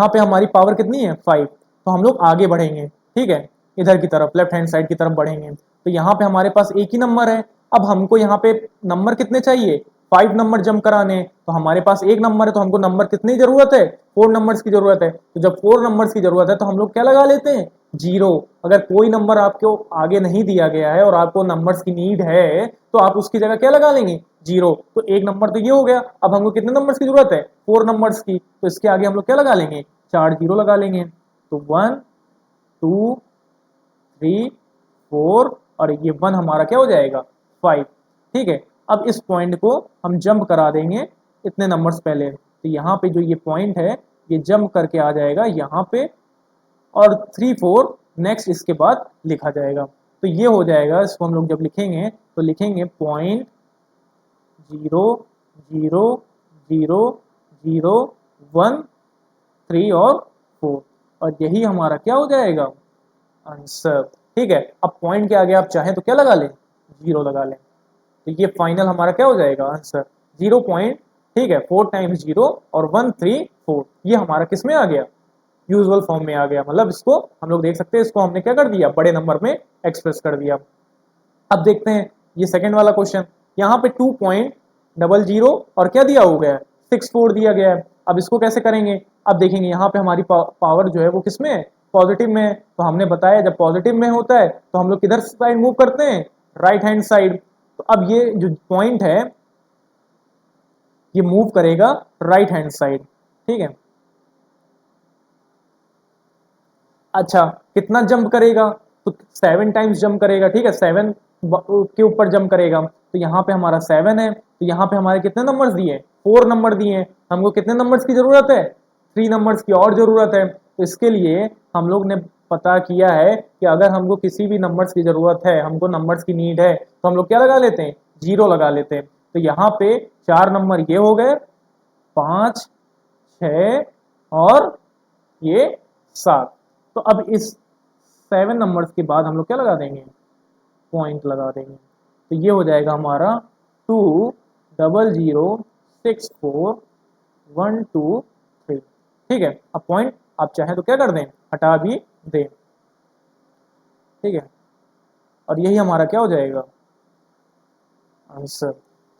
पे हमारी पावर कितनी है, 5। तो हम लोग आगे बढ़ेंगे, ठीक है, इधर की तरफ लेफ्ट हैंड साइड की तरफ बढ़ेंगे। तो यहाँ पे हमारे पास एक ही नंबर है। अब हमको यहाँ पे नंबर कितने चाहिए, 5 नंबर जंप कराने। तो हमारे पास एक नंबर है तो हमको नंबर कितनी जरूरत है, 4 नंबर्स की जरूरत है। तो जब 4 नंबर्स की जरूरत है तो हम लोग क्या लगा लेते हैं, 0। अगर कोई नंबर आपको आगे नहीं दिया गया है और आपको नंबर्स की नीड है तो आप उसकी जगह क्या लगा लेंगे, 0। तो एक नंबर तो ये हो गया। अब हमको कितने नंबर्स की जरूरत है, 4 नंबर्स की, तो इसके आगे हम लोग क्या लगा लेंगे, 4 जीरो लगा लेंगे। तो 1 2 3 4 और ये 1 हमारा क्या हो जाएगा, 5, ठीक है। अब इस पॉइंट को हम जंप करा देंगे इतने नंबर्स पहले। तो यहाँ पे जो ये पॉइंट है ये जंप करके आ जाएगा यहाँ पे, और 3 4 नेक्स्ट इसके बाद लिखा जाएगा। तो ये हो जाएगा, इसको हम लोग जब लिखेंगे तो लिखेंगे 0.00001 3 और 4, और यही हमारा क्या हो जाएगा, आंसर, ठीक है। अब पॉइंट के आगे आप चाहें तो क्या लगा लें, 0 लगा लें। तो ये फाइनल हमारा क्या हो जाएगा, आंसर 0 पॉइंट, ठीक है, 4 टाइम्स 0 और 134, ये हमारा किस में आ गया, यूजुअल फॉर्म में आ गया। मतलब इसको हम लोग देख सकते हैं, इसको हमने क्या कर दिया, बड़े नंबर में एक्सप्रेस कर दिया। अब देखते हैं ये सेकंड वाला क्वेश्चन, यहाँ पे 2.00 और क्या दिया हो गया है, 64 दिया गया है। अब इसको कैसे करेंगे, अब देखेंगे यहाँ पे हमारी पावर जो है वो किस में है, पॉजिटिव में है। तो हमने बताया जब पॉजिटिव में होता है तो हम लोग किधर साइड मूव करते हैं, राइट हैंड साइड। तो अब ये जो पॉइंट है ये मूव करेगा राइट हैंड साइड, ठीक है। अच्छा कितना जंप करेगा, तो 7 टाइम्स जंप करेगा, ठीक है, 7 के ऊपर जंप करेगा। तो यहाँ पे हमारा 7 है, तो यहाँ पे हमारे कितने नंबर्स दिए, 4 नंबर दिए हैं। हमको कितने नंबर्स की जरूरत है, 3 नंबर्स की और जरूरत है। तो इसके लिए हम लोग ने पता किया है कि अगर हमको किसी भी नंबर्स की जरूरत है, हमको नंबर्स की नीड है, तो हम लोग क्या लगा लेते हैं, 0 लगा लेते हैं। तो यहाँ पे 4 नंबर ये हो गए, 5 6 और ये 7। तो अब इस 7 नंबर्स के बाद हम लोग क्या लगा देंगे, पॉइंट लगा देंगे। तो ये हो जाएगा हमारा 2006412 3, ठीक है। अब पॉइंट आप चाहें तो क्या कर दें, हटा भी दें, ठीक है। और यही हमारा क्या हो जाएगा, आंसर।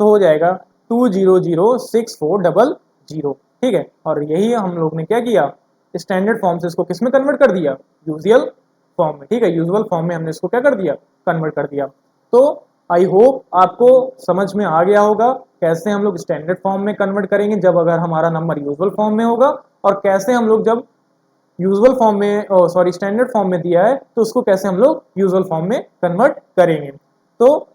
तो हो जाएगा 2006400, ठीक है। और यही हम लोग ने क्या किया, स्टैंडर्ड फॉर्म से इसको किस में कन्वर्ट कर दिया, यूजुअल फॉर्म में, ठीक है। यूजुअल फॉर्म में हमने इसको क्या कर दिया, कन्वर्ट कर दिया। तो आई होप आपको समझ में आ गया होगा कैसे हम लोग स्टैंडर्ड फॉर्म में कन्वर्ट करेंगे जब अगर हमारा नंबर यूजुअल फॉर्म में होगा, और कैसे हम लोग जब यूजुअल फॉर्म में, सॉरी स्टैंडर्ड फॉर्म में दिया है तो उसको कैसे हम लोग यूजुअल फॉर्म में कन्वर्ट करेंगे। तो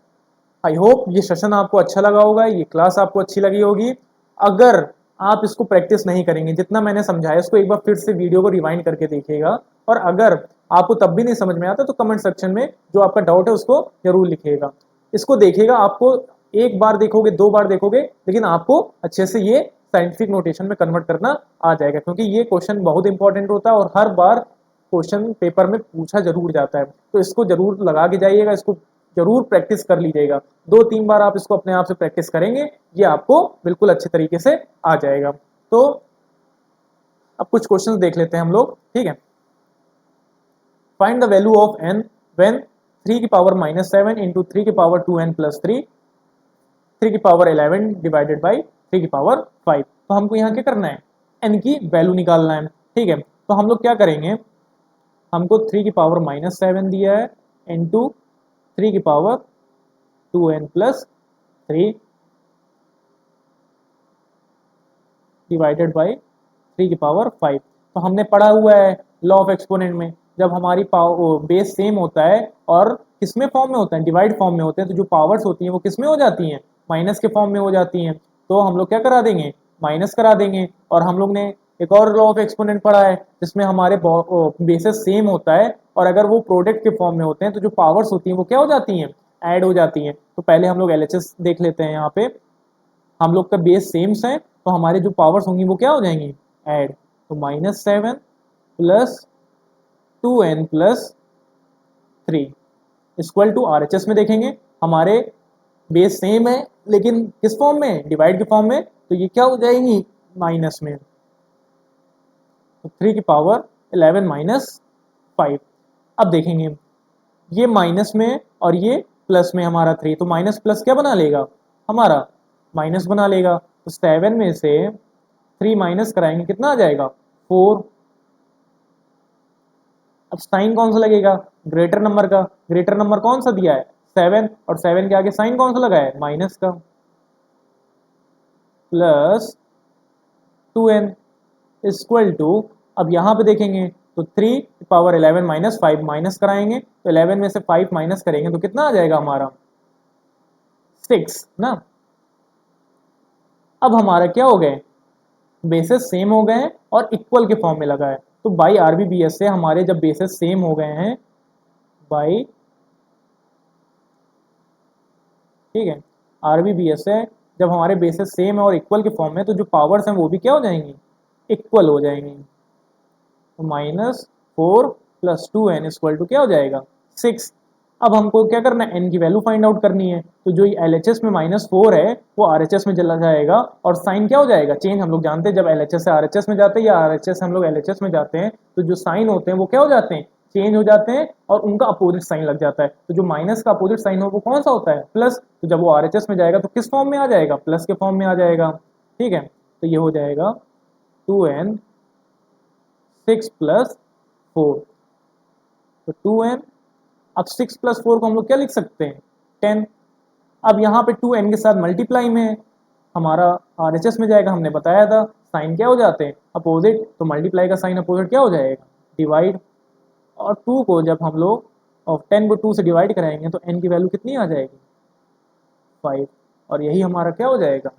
आई होप ये सेशन आपको अच्छा लगा होगा, ये क्लास आपको अच्छी लगी होगी। अगर आप इसको प्रैक्टिस नहीं करेंगे, जितना मैंने समझाया इसको एक बार फिर से वीडियो को रिवाइंड करके देखिएगा, और अगर आपको तब भी नहीं समझ में आता तो कमेंट सेक्शन में जो आपका डाउट है उसको जरूर लिखिएगा। इसको देखिएगा, आपको एक बार देखोगे, 2 बार देखोगे, लेकिन आपको अच्छे से ये साइंटिफिक नोटेशन में कन्वर्ट करना आ जाएगा, क्योंकि ये क्वेश्चन बहुत इंपॉर्टेंट होता है और हर बार क्वेश्चन पेपर में पूछा जरूर जाता है, तो इसको जरूर लगा के जाइएगा, इसको जरूर प्रैक्टिस कर लीजिएगा। 2-3 बार आप इसको अपने आप से प्रैक्टिस करेंगे, ये आपको बिल्कुल अच्छे तरीके से आ जाएगा। तो अब कुछ क्वेश्चंस देख लेते हैं हम लोग, ठीक है। Find the value of n when 3 की पावर -7 इंटू 3 की पावर 2n प्लस 3 3 की पावर 11 डिवाइडेड बाई 3 की पावर 5। तो हमको यहाँ क्या करना है, n की वैल्यू निकालना है, ठीक है। तो हम लोग क्या करेंगे, हमको 3 की पावर -7 दिया है इंटू 3 की power 2n plus 3 divided by 3 की पावर 5। तो हमने पढ़ा हुआ है लॉ ऑफ एक्सपोनेंट में, जब हमारी बेस सेम होता है और किसमें फॉर्म में होता है, डिवाइड फॉर्म में होते हैं, तो जो पावर्स होती हैं वो किस में हो जाती हैं, माइनस के फॉर्म में हो जाती हैं। तो हम लोग क्या करा देंगे, माइनस करा देंगे। और हम लोग ने एक और लॉ ऑफ एक्सपोनेंट पढ़ा है जिसमें हमारे बेसेस सेम होता है और अगर वो प्रोडक्ट के फॉर्म में होते हैं तो जो पावर्स होती हैं वो क्या हो जाती हैं, ऐड हो जाती हैं। तो पहले हम लोग एलएचएस देख लेते हैं। यहाँ पे हम लोग का बेस सेम्स है तो हमारे जो पावर्स होंगी वो क्या हो जाएंगी, ऐड। तो -7 plus 2n plus 3 equal to RHS में देखेंगे हमारे बेस सेम है लेकिन किस फॉर्म में, डिवाइड के फॉर्म में, तो ये क्या हो जाएंगी, माइनस में। तो 3 की पावर 11 माइनस 5। अब देखेंगे ये माइनस में और ये प्लस में हमारा 3, तो माइनस प्लस क्या बना लेगा, हमारा माइनस बना लेगा। तो 7 में से 3 माइनस कराएंगे कितना आ जाएगा, 4। अब साइन कौन सा लगेगा, ग्रेटर नंबर का। ग्रेटर नंबर कौन सा दिया है, 7, और 7 के आगे साइन कौन सा लगा है, माइनस का। प्लस 2n इक्वल टू, अब यहाँ पे देखेंगे तो 3 पावर 11 माइनस 5 माइनस कराएंगे, तो 11 में से 5 माइनस करेंगे तो कितना आ जाएगा हमारा, 6 ना। अब हमारा क्या हो गए, बेसेस सेम हो गए हैं और इक्वल के फॉर्म में लगा है। तो बाई आरबीबीएस से हमारे जब बेसेस सेम हो गए हैं, बाई, ठीक है, आरबीबीएस से जब हमारे बेसेस सेम है और इक्वल के फॉर्म में, तो जो पावर्स हैं वो भी क्या हो जाएंगी, इक्वल हो जाएंगी। तो -4 प्लस 2n इक्वल टू क्या हो जाएगा, 6। अब हमको क्या करना है, n की वैल्यू फाइंड आउट करनी है। तो जो LHS में -4 है वो RHS में चला जाएगा और साइन क्या हो जाएगा, चेंज। हम लोग जानते हैं जब LHS से RHS में जाते हैं या RHS से हम लोग LHS में जाते हैं तो जो साइन होते हैं वो क्या हो जाते हैं, चेंज हो जाते हैं और उनका अपोजिट साइन लग जाता है। तो जो माइनस का अपोजिट साइन हो वो कौन सा होता है, प्लस। तो जब वो RHS में जाएगा तो किस फॉर्म में आ जाएगा, प्लस के फॉर्म में आ जाएगा, ठीक है। तो ये हो जाएगा 2n 6 प्लस 4। तो 2n, अब 6 प्लस 4 को हम लोग क्या लिख सकते हैं, 10। अब यहाँ पे 2n के साथ मल्टीप्लाई में हमारा RHS में जाएगा, हमने बताया था साइन क्या हो जाते हैं, अपोजिट। तो मल्टीप्लाई का साइन अपोजिट क्या हो जाएगा, डिवाइड। और 2 को जब हम लोग और 10 को 2 से डिवाइड कराएंगे तो n की वैल्यू कितनी आ जाएगी, 5। और यही हमारा क्या हो जाएगा,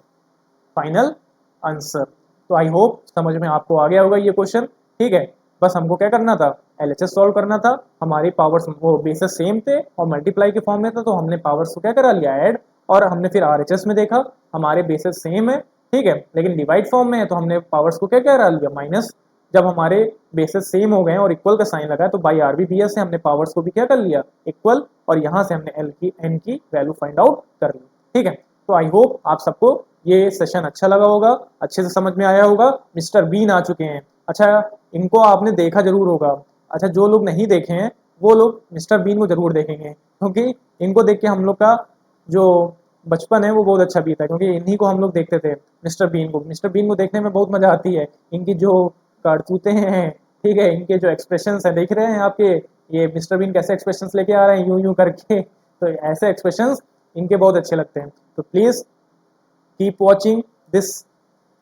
फाइनल आंसर। तो आई होप समझ में आपको आ गया होगा ये क्वेश्चन, ठीक है। बस हमको क्या करना था, LHS सॉल्व करना था। हमारी पावर्स वो बेसेस सेम थे और मल्टीप्लाई के फॉर्म में था, तो हमने पावर्स को क्या करा लिया, ऐड। और हमने फिर RHS में देखा हमारे बेसेस सेम है, ठीक है, लेकिन डिवाइड फॉर्म में है, तो हमने पावर्स को क्या करा लिया, माइनस। जब हमारे बेसेस सेम हो गए और इक्वल का साइन लगा तो बाई आरबीबीएस से हमने पावर्स को भी क्या कर लिया, इक्वल। और यहाँ से हमने n की वैल्यू फाइंड आउट कर ली, ठीक है। तो आई होप आप सबको ये सेशन अच्छा लगा होगा, अच्छे से समझ में आया होगा। मिस्टर बीन आ चुके हैं, अच्छा इनको आपने देखा जरूर होगा। अच्छा जो लोग नहीं देखे हैं वो लोग मिस्टर बीन को जरूर देखेंगे, क्योंकि इनको देख के हम लोग का जो बचपन है वो बहुत अच्छा बीता है, क्योंकि इन्हीं को हम लोग देखते थे, मिस्टर बीन को। मिस्टर बीन को देखने में बहुत मजा आती है, इनकी जो कारतूते हैं, ठीक है, इनके जो एक्सप्रेशंस हैं, देख रहे हैं आपके, ये मिस्टर बीन कैसे एक्सप्रेशंस लेके आ रहे हैं, यूं यूं करके। तो ऐसे एक्सप्रेशंस इनके बहुत अच्छे लगते हैं। तो please keep watching this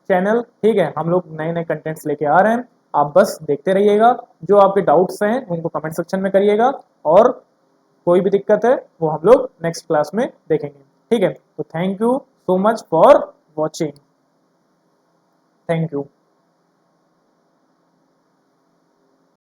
channel, ठीक है। हम लोग नए नए कंटेंट्स लेके आ रहे हैं, आप बस देखते रहिएगा। जो आपके डाउट्स हैं उनको कमेंट सेक्शन में करिएगा, और कोई भी दिक्कत है वो हम लोग नेक्स्ट क्लास में देखेंगे, ठीक है। तो thank you so much for watching, thank you.